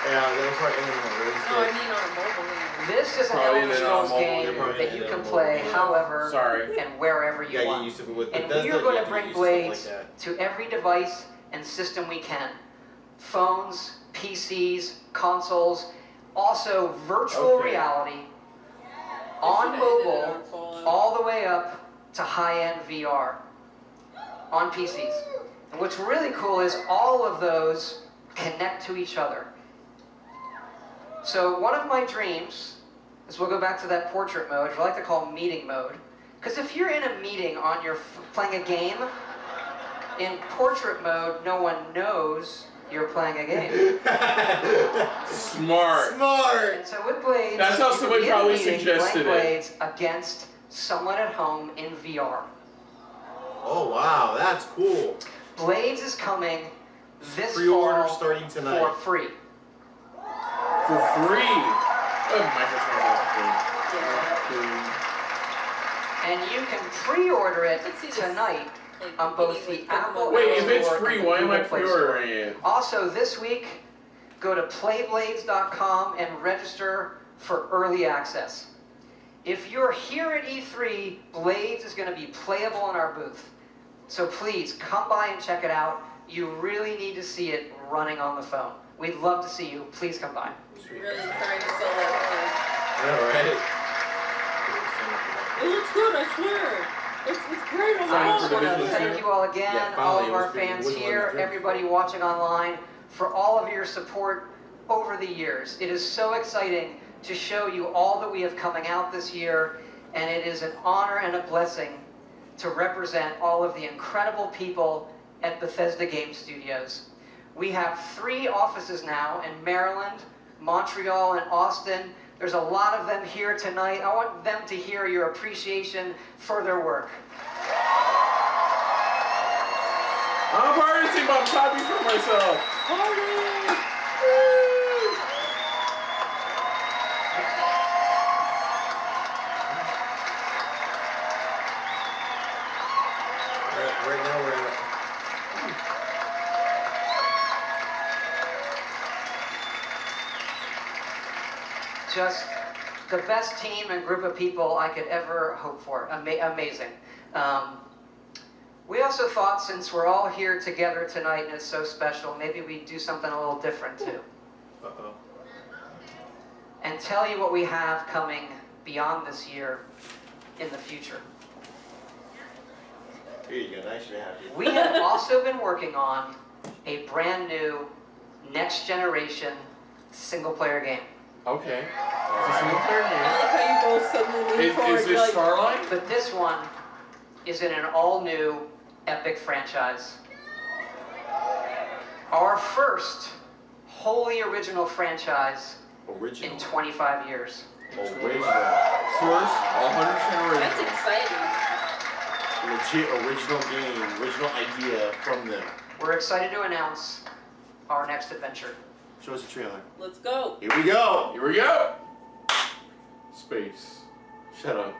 Yeah, they're probably ending on a release it. No, I mean on a mobile game. This is an Probably Elder ended on Scrolls mobile. game that you can play however Sorry. and wherever you Yeah, want. get used to it with And Bethesda, we are going you to have bring get used to Blades stuff like to every device and system we can. Phones, PCs, consoles, also virtual reality, on mobile, all the way up to high-end VR on PCs. And what's really cool is all of those connect to each other. So one of my dreams is, we'll go back to that portrait mode, which I like to call meeting mode. Because if you're in a meeting on your playing a game, in portrait mode, no one knows you're playing a game. Smart. Smart. And so with Blades, That's how you can somebody be in a probably meeting suggested playing it. Blades against someone at home in VR. Oh wow, that's cool. Blades is coming this Pre-order fall starting tonight. for free. For free. Microsoft And you can pre-order it tonight on both the Apple Wait, App if it's Store free, and the why am I Google Play Store. pre-ordering it? Also, this week, go to playblades.com and register for early access. If you're here at E3, Blades is going to be playable in our booth. So please, come by and check it out. You really need to see it running on the phone. We'd love to see you. Please come by. Really trying to sell that I know, right? word. It looks good, I swear. It's great on the I just phone. want to thank you all again, Yeah, all finally, of it was our pretty- fans it wasn't here, like a dream. everybody watching online, for all of your support over the years. It is so exciting to show you all that we have coming out this year, and it is an honor and a blessing to represent all of the incredible people at Bethesda Game Studios. We have 3 offices now in Maryland, Montreal, and Austin. There's a lot of them here tonight. I want them to hear your appreciation for their work. I'm partying, but I'm clapping for myself. Party! Woo! Right now we're at Just the best team and group of people I could ever hope for. Amazing. We also thought, since we're all here together tonight and it's so special, maybe we'd do something a little different too. Uh-oh. And tell you what we have coming beyond this year in the future. Here you go, nice to have you. We have also been working on a brand new, next generation single-player game. Okay. It's a single player game. I like how you both suddenly lean forward. Is this Starlight? But this one is in an all-new epic franchise. Our first wholly original franchise in 25 years. Original. First, 100% original. That's exciting. Legit original game, original idea from them. We're excited to announce our next adventure. Show us a trailer. Let's go. Here we go. Here we go. Space. Shut up.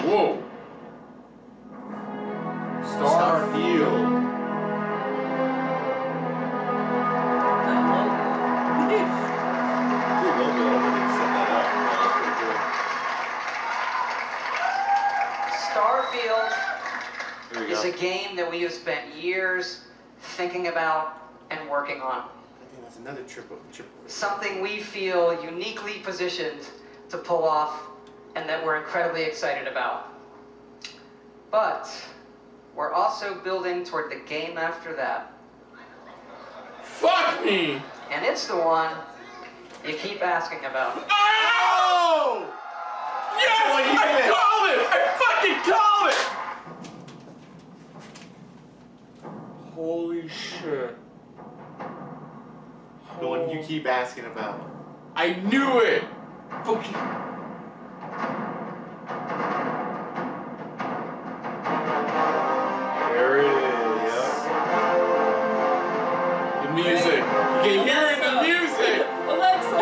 Whoa. Starfield. Cool logo. I wouldn't set that up. That was pretty cool. Starfield Here we is go. a game that we have spent years thinking about and working on. I think that's another triple. Something we feel uniquely positioned to pull off and that we're incredibly excited about. But we're also building toward the game after that. Fuck me! And it's the one you keep asking about. Oh! Yes! I called it! I fucking called it! Holy shit. The one you keep asking about. I knew it! Fucking... There it is. The music. You can hear it in the music! Alexa!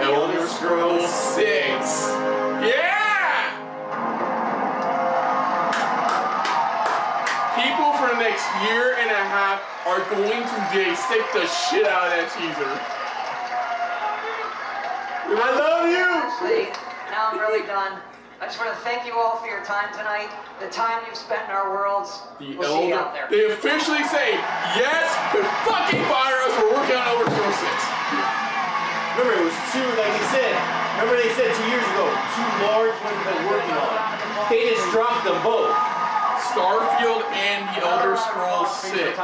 Elder Scrolls 6. Yeah! People for the next year and a half are going to dissect the shit out of that teaser. I love you! Actually, now I'm really done. I just want to thank you all for your time tonight, the time you've spent in our worlds. We'll see you out there. They officially say, yes, to fucking fire us, we're working on Elder Scrolls 6. Remember, it was two, like they said. Remember they said 2 years ago, two large ones they're working on. They just dropped them both. Starfield and the Elder Scrolls 6.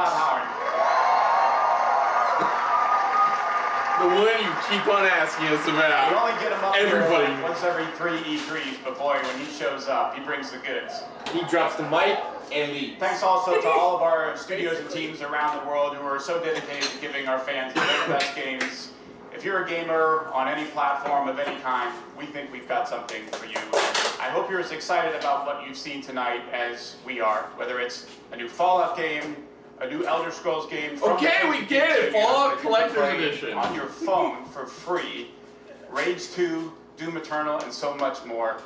The one you keep on asking us about. We only get him up Everybody. there once every 3 E3s, but boy, when he shows up, he brings the goods. He drops the mic and leaves. Thanks also to all of our studios and teams around the world who are so dedicated to giving our fans the very best games. If you're a gamer on any platform of any kind, we think we've got something for you. I hope you're as excited about what you've seen tonight as we are, whether it's a new Fallout game, a new Elder Scrolls game. Okay, we get it. Fallout Collector's Edition. On your phone for free. Rage 2, Doom Eternal, and so much more.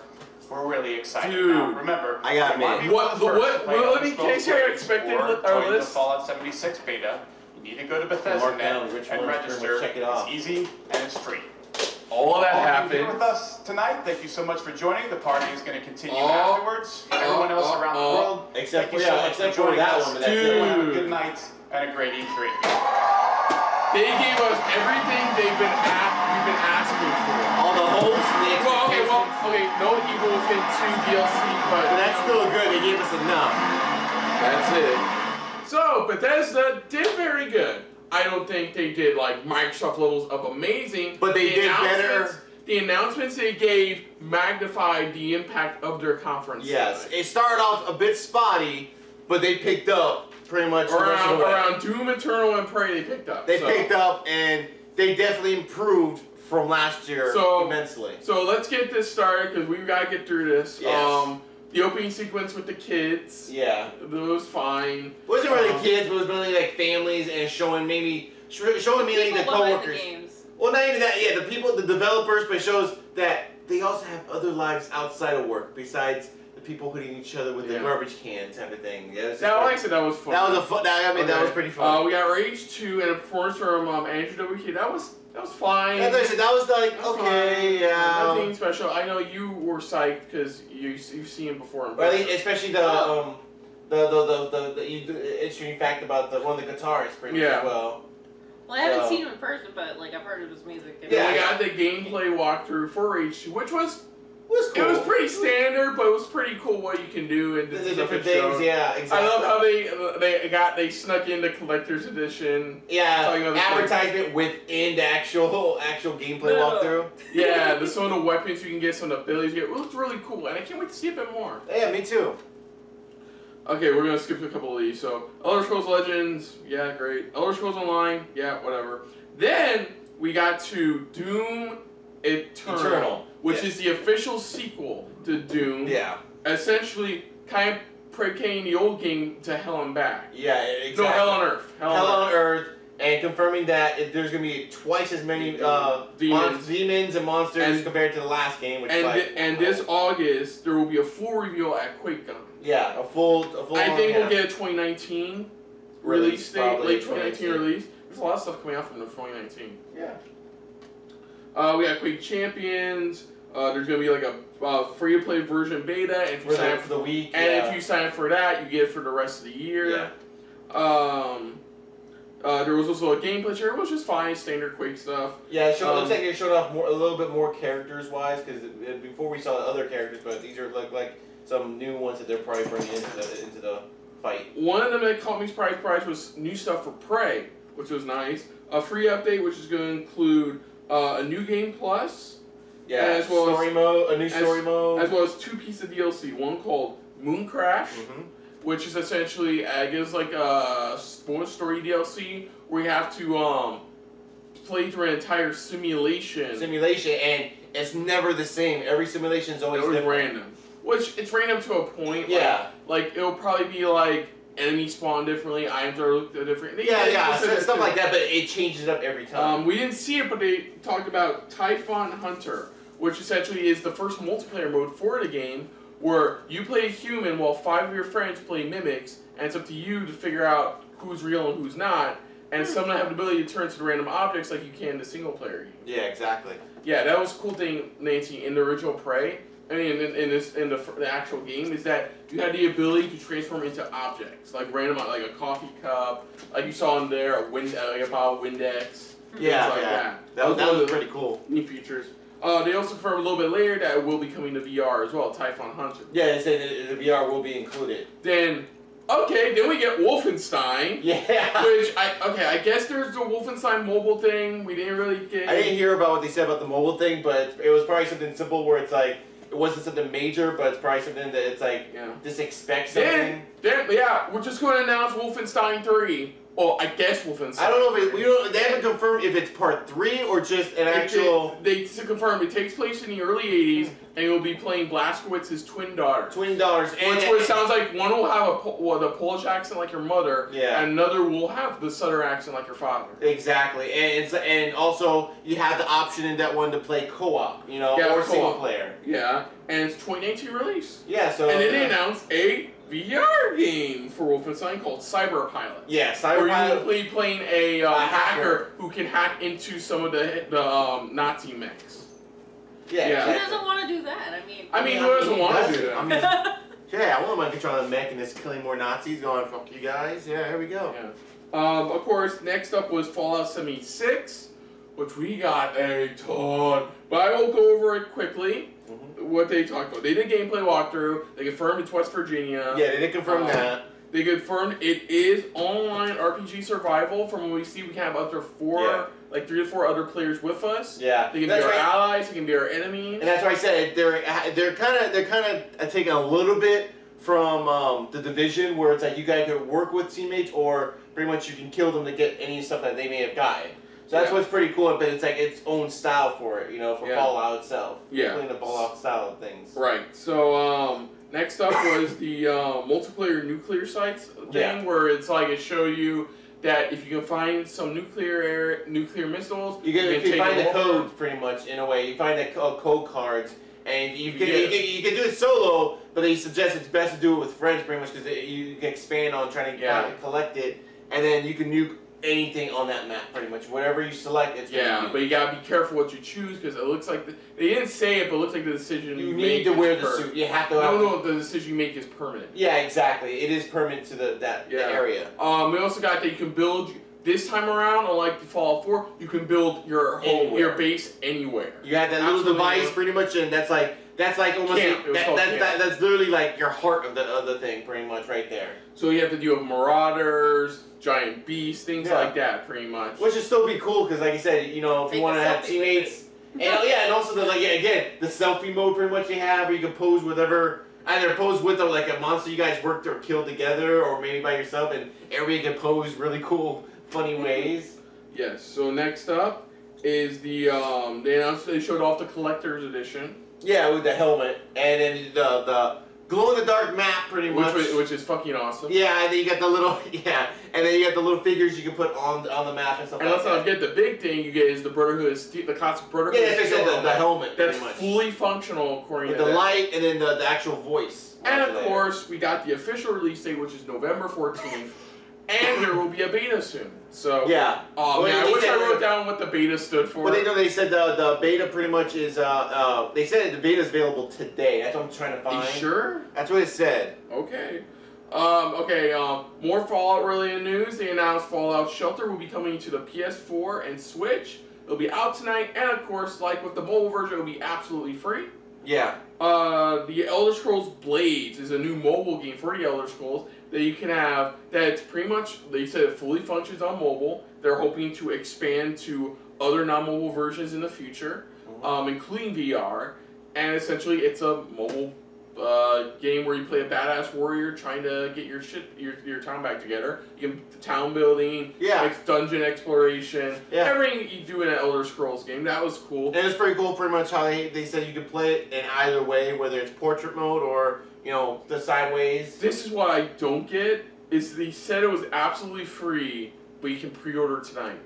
We're really excited. Dude. Now, remember, I got you might me. be one of the first to play What Elder in Scrolls case you're Rage expecting or our join the list? Fallout 76 beta, you need to go to Bethesda.net and register. Check it out. It's easy and it's free. All of that All of you happened. here with us tonight, thank you so much for joining. The party is going to continue afterwards. Everyone else around the world, Except thank for, you so yeah, much except for for joining that us. one, but that's it. Everyone have a good night and a great E3. They gave us everything we've been asking for. All the hopes and the expectations. Okay, no Evil Within 2 DLC, but that's still good. They gave us enough. That's it. So, Bethesda did very good. I don't think they did like Microsoft levels of amazing, but they did better. The announcements they gave magnified the impact of their conference. Yes, it started off a bit spotty, but they picked up pretty much around Doom Eternal and Prey. They picked up. They picked up, and they definitely improved from last year immensely. So let's get this started because we've got to get through this. Yes. The opening sequence with the kids. Yeah. It was fine. It wasn't really kids, but it was really like families and showing me the coworkers. Well, not even that. Yeah, the people, the developers, but it shows that they also have other lives outside of work besides the people hitting each other with the garbage can type of thing. Yeah, Like I said, that was fun. That was that was pretty fun. We got Rage 2 and a performance from Andrew WK. That was fine. That was like okay, yeah. Nothing special. I know you were psyched because you've seen him before. Well, especially the interesting fact about one of the guitarists pretty much as well. Well, I haven't seen him in person, but like I've heard of his music. Yeah, we got the gameplay walkthrough for Rage 2, which was cool. It was pretty standard, but it was pretty cool what you can do and the different things. Yeah, exactly. I love how they snuck in the collector's edition. Yeah, advertisement within the actual gameplay walkthrough. Yeah, some of the weapons you can get, some of the abilities you get. It looks really cool, and I can't wait to see a bit more. Yeah, me too. Okay, we're gonna skip a couple of these. So, Elder Scrolls Legends, yeah, great. Elder Scrolls Online, yeah, whatever. Then we got to Doom Eternal, which is the official sequel to Doom. Yeah. Essentially, kind of precating the old game to Hell and Back. Yeah, exactly. No, Hell on Earth. Hell on Earth, and confirming that there's gonna be twice as many demons and monsters compared to the last game. Which this August, there will be a full reveal at QuakeCon. Yeah, a full. I think we'll get a 2019 release date, late 2019 release. There's a lot of stuff coming out from the 2019. Yeah. We got Quake Champions. There's gonna be like a free-to-play version beta, and if you sign up for the week, if you sign up for that, you get it for the rest of the year. Yeah. There was also a gameplay trailer, which is fine, standard Quake stuff. Yeah, it looks like they showed off a little bit more characters-wise, because before we saw other characters, but these are like some new ones that they're probably bringing into the fight. One of them that caught me surprise was new stuff for Prey, which was nice. A free update, which is going to include a new game plus, as well a new story mode, as well as 2 pieces of DLC. One called Moon Crash, which is essentially I guess like a sports story DLC where you have to play through an entire simulation. And it's never the same. Every simulation is always different. Random. Which it's random to a point. Like it'll probably be like enemies spawn differently, items are different. Stuff like that, but it changes up every time. We didn't see it, but they talked about Typhon Hunter, which essentially is the first multiplayer mode for the game, where you play a human while 5 of your friends play mimics, and it's up to you to figure out who's real and who's not. And some of them have the ability to turn to random objects like you can in the single player game. Yeah, exactly. Yeah, that was a cool thing, Nancy, in the original Prey. I mean, in the actual game, is that you had the ability to transform into objects, like random, like a coffee cup, like you saw in there, like a bottle of Windex. That was pretty cool. Neat features. They also confirmed a little bit later that it will be coming to VR as well, Typhon Hunter. Yeah, they said the VR will be included. Then we get Wolfenstein. Yeah. Which I guess there's the Wolfenstein mobile thing. We didn't really get. I didn't hear about what they said about the mobile thing, but it was probably something simple where it's like. It wasn't something major, but it's probably something that it's like, just expect something. We're just going to announce Wolfenstein 3. Well, I guess Wolfenstein. I don't know if they haven't confirmed if it's part 3 or just an actual. They confirmed it takes place in the early 80s, and you'll be playing Blazkowicz's twin daughters. Which sounds like one will have the Polish accent like your mother, and another will have the Southern accent like your father. Exactly, and also you have the option in that one to play co-op, or single player. Yeah, and it's 2019 release. Yeah, so. And then they announced a VR game for Wolfenstein called Cyberpilot. Yeah, Cyberpilot. Where you will be playing a hacker who can hack into some of the Nazi mechs. Yeah. Who doesn't want to do that? I mean, who doesn't want to do that? I want my control of the mech and just killing more Nazis, going, fuck you guys. Yeah, here we go. Yeah. Of course, next up was Fallout 76, which we got a ton. But I will go over it quickly. What they talked about. They did gameplay walkthrough. They confirmed it's West Virginia. Yeah, they did confirm that. They confirmed it is online RPG survival. From what we see, we can have up to 3 to 4 other players with us. Yeah, they can be our allies. They can be our enemies. And that's why I said they're kind of taking a little bit from the Division, where it's like you guys can work with teammates, or pretty much you can kill them to get any stuff that they may have gotten. So that's what's pretty cool, but it's like its own style for it, for Fallout itself. Yeah. Playing the Fallout style of things. Right. So next up was the multiplayer nuclear sites thing, where it's like it showed you that if you can find some nuclear missiles, you can find the codes pretty much in a way. You find the code cards, and you can do it solo, but they suggest it's best to do it with friends pretty much because you can expand on trying to collect it, and then you can nuke anything on that map pretty much. Whatever you select, it's gonna be. But you gotta be careful what you choose because it looks like they didn't say it, but it looks like the decision you make need to wear the suit. You have to. No, the decision you make is permanent. Yeah, exactly. It is permanent to the area. We also got that you can build this time around, unlike the Fallout 4, you can build your your base anywhere. You have that little device pretty much, and that's like almost that's literally like your heart of the thing pretty much right there. So you have to deal with marauders, giant beasts, things like that, pretty much. Which would still be cool because, like I said, if you want to have teammates, and also the the selfie mode pretty much you have, where you can pose either pose with like a monster you guys worked or killed together, or maybe by yourself, and everybody can pose really cool, funny ways. Yes. So next up is the they showed off the collector's edition. Yeah, with the helmet, and then the glow-in-the-dark map, pretty much. Which is fucking awesome. Yeah, and then you got the little and then you got the little figures you can put on the map and stuff. And let's not forget the big thing you get is the Brotherhood, the classic Brotherhood. Yeah, that's the helmet. That's pretty much fully functional according with to the light and then the actual voice. And of course, we got the official release date, which is November 14th. And there will be a beta soon. So I wish I wrote down what the beta stood for. Well, they said the beta pretty much is they said the beta is available today. That's what I'm trying to find. You sure? That's what it said. Okay. More Fallout related news. They announced Fallout Shelter will be coming to the PS4 and Switch. It'll be out tonight, and of course, like with the mobile version, it'll be absolutely free. Yeah. The Elder Scrolls Blades is a new mobile game for the Elder Scrolls that you can have. That's pretty much, they said it fully functions on mobile. They're hoping to expand to other non-mobile versions in the future, including VR. And essentially, it's a mobile game where you play a badass warrior trying to get your town back together. You can town building, dungeon exploration, everything you do in an Elder Scrolls game. That was cool. And it's pretty cool, pretty much how they said you could play it in either way, whether it's portrait mode or the sideways. This is what I don't get. Is they said it was absolutely free, but you can pre-order tonight.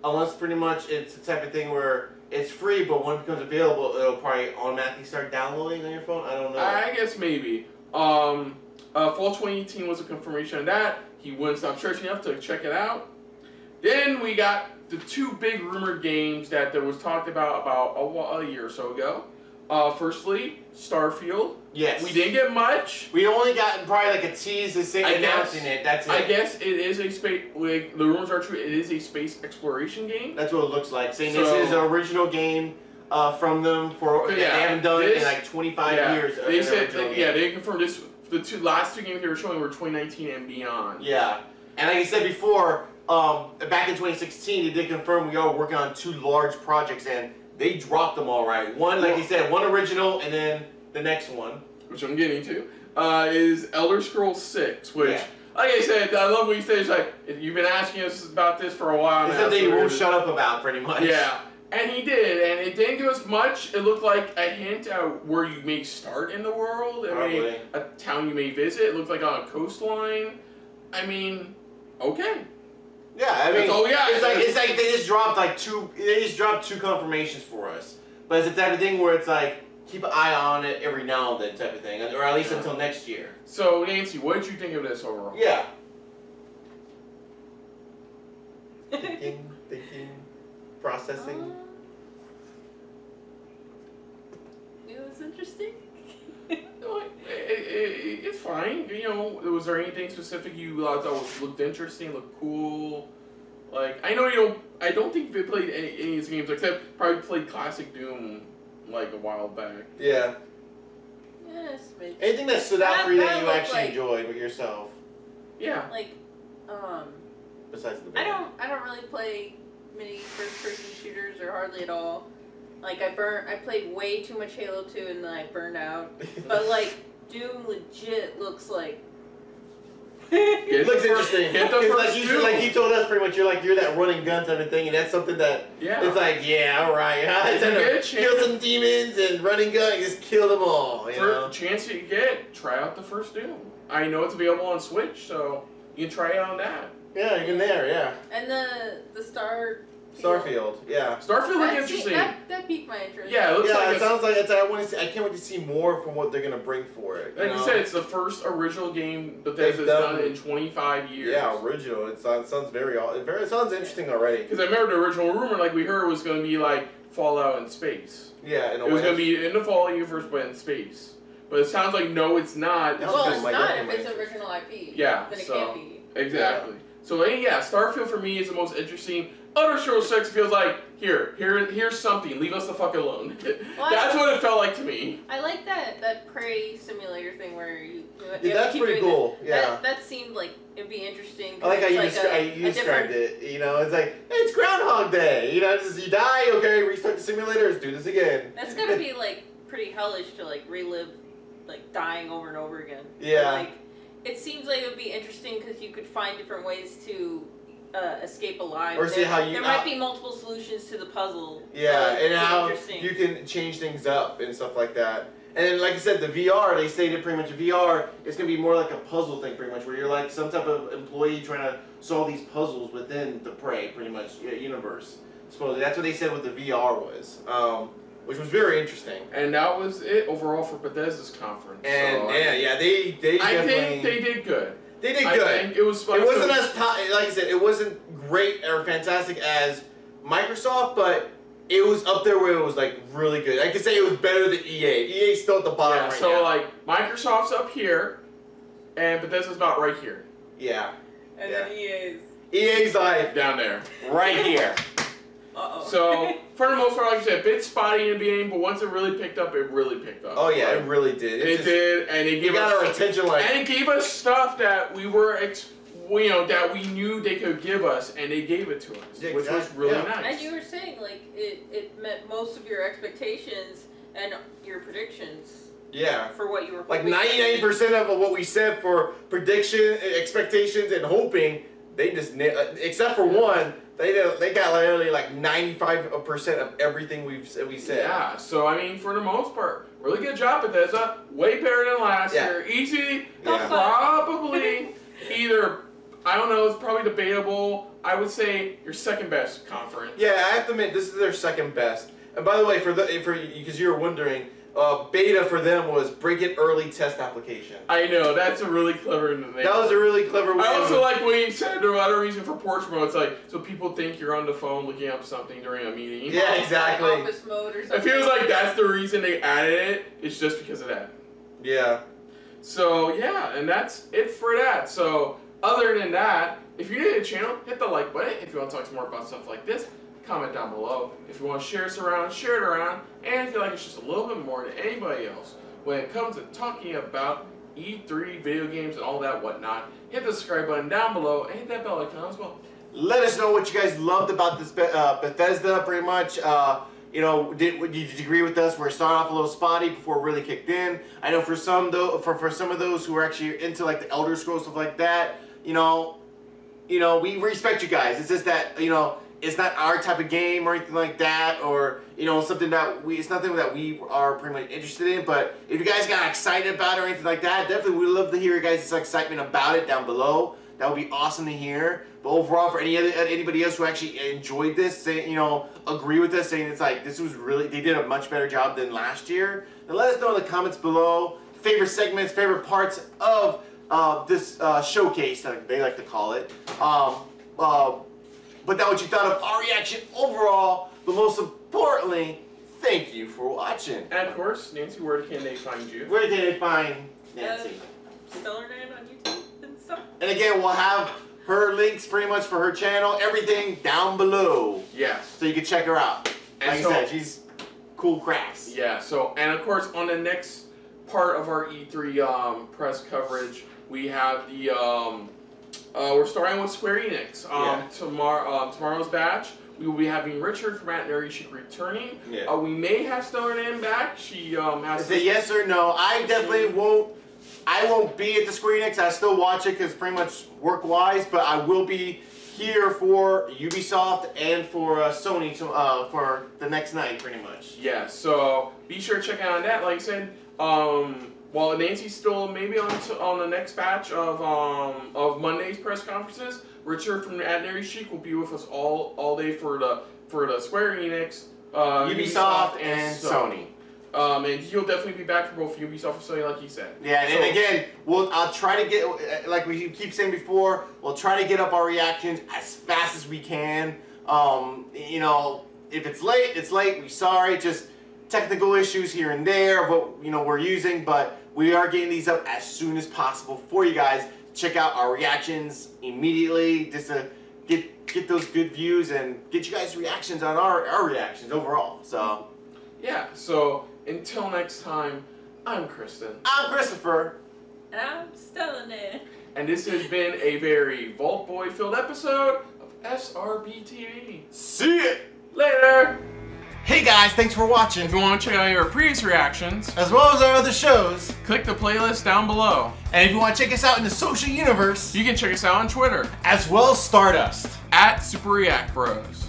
Unless pretty much it's the type of thing where it's free, but when it becomes available, it'll probably automatically start downloading on your phone. I don't know. I guess maybe. Fall 2018 was a confirmation of that. He wouldn't stop searching up to check it out. Then we got the two big rumored games that there was talked about a year or so ago. Firstly, Starfield. Yes. We didn't get much. We only got probably like a tease to say announcing it. That's it. I guess it is a space. Like, the rumors are true. It is a space exploration game. That's what it looks like. Saying this is an original game from them they haven't done it in like 25 years. They said they confirmed this. The last two games they were showing were 2019 and beyond. Yeah, and like I said before, back in 2016, they did confirm we are working on two large projects, and they dropped them all right. One, like you said, one original, and then the next one, which I'm getting to, is Elder Scrolls 6, which, like I said, I love what you said. It's like, you've been asking us about this for a while now. It's something you won't shut up about, pretty much. Yeah, and he did, and it didn't give us much. It looked like a hint at where you may start in the world. I mean, a town you may visit. It looked like on a coastline. I mean, okay. Yeah, I mean, that's all we got. It's like they just dropped two confirmations for us. But it's the type of thing where it's like, keep an eye on it every now and then type of thing, or at least until next year. So, Nancy, what did you think of this overall? Yeah. Thinking, processing. It was interesting. It's fine. Was there anything specific you thought looked interesting, looked cool? Like, I know I don't think they played any of these games except probably played Classic Doom like a while back. Yeah. Yes. Anything that stood out for you that you actually enjoyed with yourself? Yeah. Like, besides the I don't really play many first-person shooters or hardly at all. Like I played way too much Halo 2 and then I burned out. But like Doom legit looks like. It looks interesting. Get the first Doom. Like you told us pretty much, you're that running gun type of thing, and that's something that it's like, yeah, all right, kill some demons and running gun, and just kill them all. You know? Chance you get, try out the first Doom. I know it's available on Switch, so you can try it on that. Yeah, you can there, yeah. And the Starfield, yeah. Starfield looks interesting. That piqued my interest. Yeah, it looks like it sounds like it's. I can't wait to see more from what they're gonna bring for it. Like you said, it's the first original game Bethesda's done in 25 years. Yeah, original. It sounds it sounds interesting already. Because I remember the original rumor, like we heard, was going to be like Fallout in space. Yeah, it was going to be in the Fallout universe, but in space. But it sounds like no, it's not. Well, it's not if it's original IP. Yeah, then it can't be. Exactly. So yeah, Starfield for me is the most interesting. Elder Scrolls 6 feels like here's something. Leave us the fuck alone. Well, That's what it felt like to me. I like that prey simulator thing where you. That's pretty cool. Yeah. That seemed like it'd be interesting. I like how you described it. You know, it's like it's Groundhog Day. You know, you die. Okay, restart the simulator. Let's do this again. That's gotta be like pretty hellish to like relive, like dying over and over again. Yeah. Like, it seems like it would be interesting because you could find different ways to escape alive. Or see how you. There might be multiple solutions to the puzzle. Yeah, so and how you can change things up and stuff like that. And then, like I said, the VR, they stated pretty much VR is going to be more like a puzzle thing, pretty much, where you're like some type of employee trying to solve these puzzles within the Prey, pretty much, universe. Supposedly, that's what they said what the VR was, which was very interesting. And that was it overall for Bethesda's conference. And so, they I definitely... think they did good. They did good. I think it was fun. It wasn't as, like I said, it wasn't great or fantastic as Microsoft, but it was up there where it was like really good. I could say it was better than EA. EA's still at the bottom right so now. like Microsoft's up here, and Bethesda's about right here. Yeah. And then EA's like down there, right here. So for the most part, like I said, a bit spotty in the beginning, but once it really picked up, it really picked up. Oh yeah, it really did. It did, and it gave us our attention, like, and it gave us stuff that we were, that we knew they could give us, and they gave it to us, which was really nice. And you were saying like it met most of your expectations and your predictions. Yeah. For what you were like 99% of what we said for prediction, expectations, and hoping, they just except for one. They got literally like 95% of everything we said. Yeah, so I mean, for the most part, really good job, Bethesda. Way better than last year. Easy, probably either, I don't know, it's probably debatable. I would say your second best conference. Yeah, I have to admit, this is their second best. And by the way, because you were wondering, beta for them was bring it early test application. I know, that's a really clever name. That was a really clever way. I also like when you said no other reason for porch mode. It's like, so people think you're on the phone looking up something during a meeting. Yeah, exactly. Office mode or something. It feels like that's the reason they added it. It's just because of that. Yeah. So, yeah, and that's it for that. So, other than that, if you're new to the channel, hit the like button. If you want to talk some more about stuff like this, comment down below. If you want to share us around, share it around. And if you like us just a little bit more than anybody else when it comes to talking about E3, video games, and all that whatnot, hit the subscribe button down below and hit that bell icon as well. Let us know what you guys loved about this Bethesda, pretty much. You know, did you agree with us? We're starting off a little spotty before it really kicked in. I know for some though, for some of those who are actually into like the Elder Scrolls stuff like that, you know, we respect you guys. It's just that, you know, it's not our type of game or anything like that, or, you know, something that it's nothing that we are pretty much interested in. But if you guys got excited about it or anything like that, definitely we'd love to hear your guys' excitement about it down below. That would be awesome to hear. But overall, for anybody else who actually enjoyed this, saying, you know, agree with us, saying it's like this was really, they did a much better job than last year, then let us know in the comments below. Favorite segments, favorite parts of this showcase, that they like to call it. But that what you thought of our reaction overall. But most importantly, thank you for watching. And of course, Nancy, where can they find you? Where can they find Nancy? StellarNan on YouTube and stuff. And again, we'll have her links pretty much for her channel, everything down below. Yes. So you can check her out. And like I said, she's cool crafts. Yeah, so, and of course, on the next part of our E3 press coverage, we have the, we're starting with Square Enix. Tomorrow's batch We will be having Richard from Matt Narishik returning. Yeah. We may have Stellar Nan back. She has Is it yes or no? I definitely won't. I won't be at the SquareEnix. I still watch it because pretty much work-wise, but I will be here for Ubisoft and for Sony for the next night, pretty much. Yeah, so be sure to check out that. Like I said, while Nancy's still maybe on the next batch of Monday's press conferences, Richard from Adnary Chic will be with us all day for the Square Enix, Ubisoft and Sony. And he'll definitely be back for both Ubisoft and Sony, like he said. Yeah, and again, I'll try to get, like we keep saying before, we'll try to get up our reactions as fast as we can. You know, if it's late, it's late. We're sorry. Just technical issues here and there of what we're using, but we are getting these up as soon as possible for you guys. Check out our reactions immediately, just to get those good views and get you guys reactions on our reactions overall. So yeah. So until next time, I'm Kristen. I'm Christopher. And I'm Stellar Nan. And this has been a very Vault Boy filled episode of SRB TV. See ya later. Hey guys, thanks for watching. If you want to check out our previous reactions, as well as our other shows, click the playlist down below. And if you want to check us out in the social universe, you can check us out on Twitter, as well as Stardust, @SuperReactBros.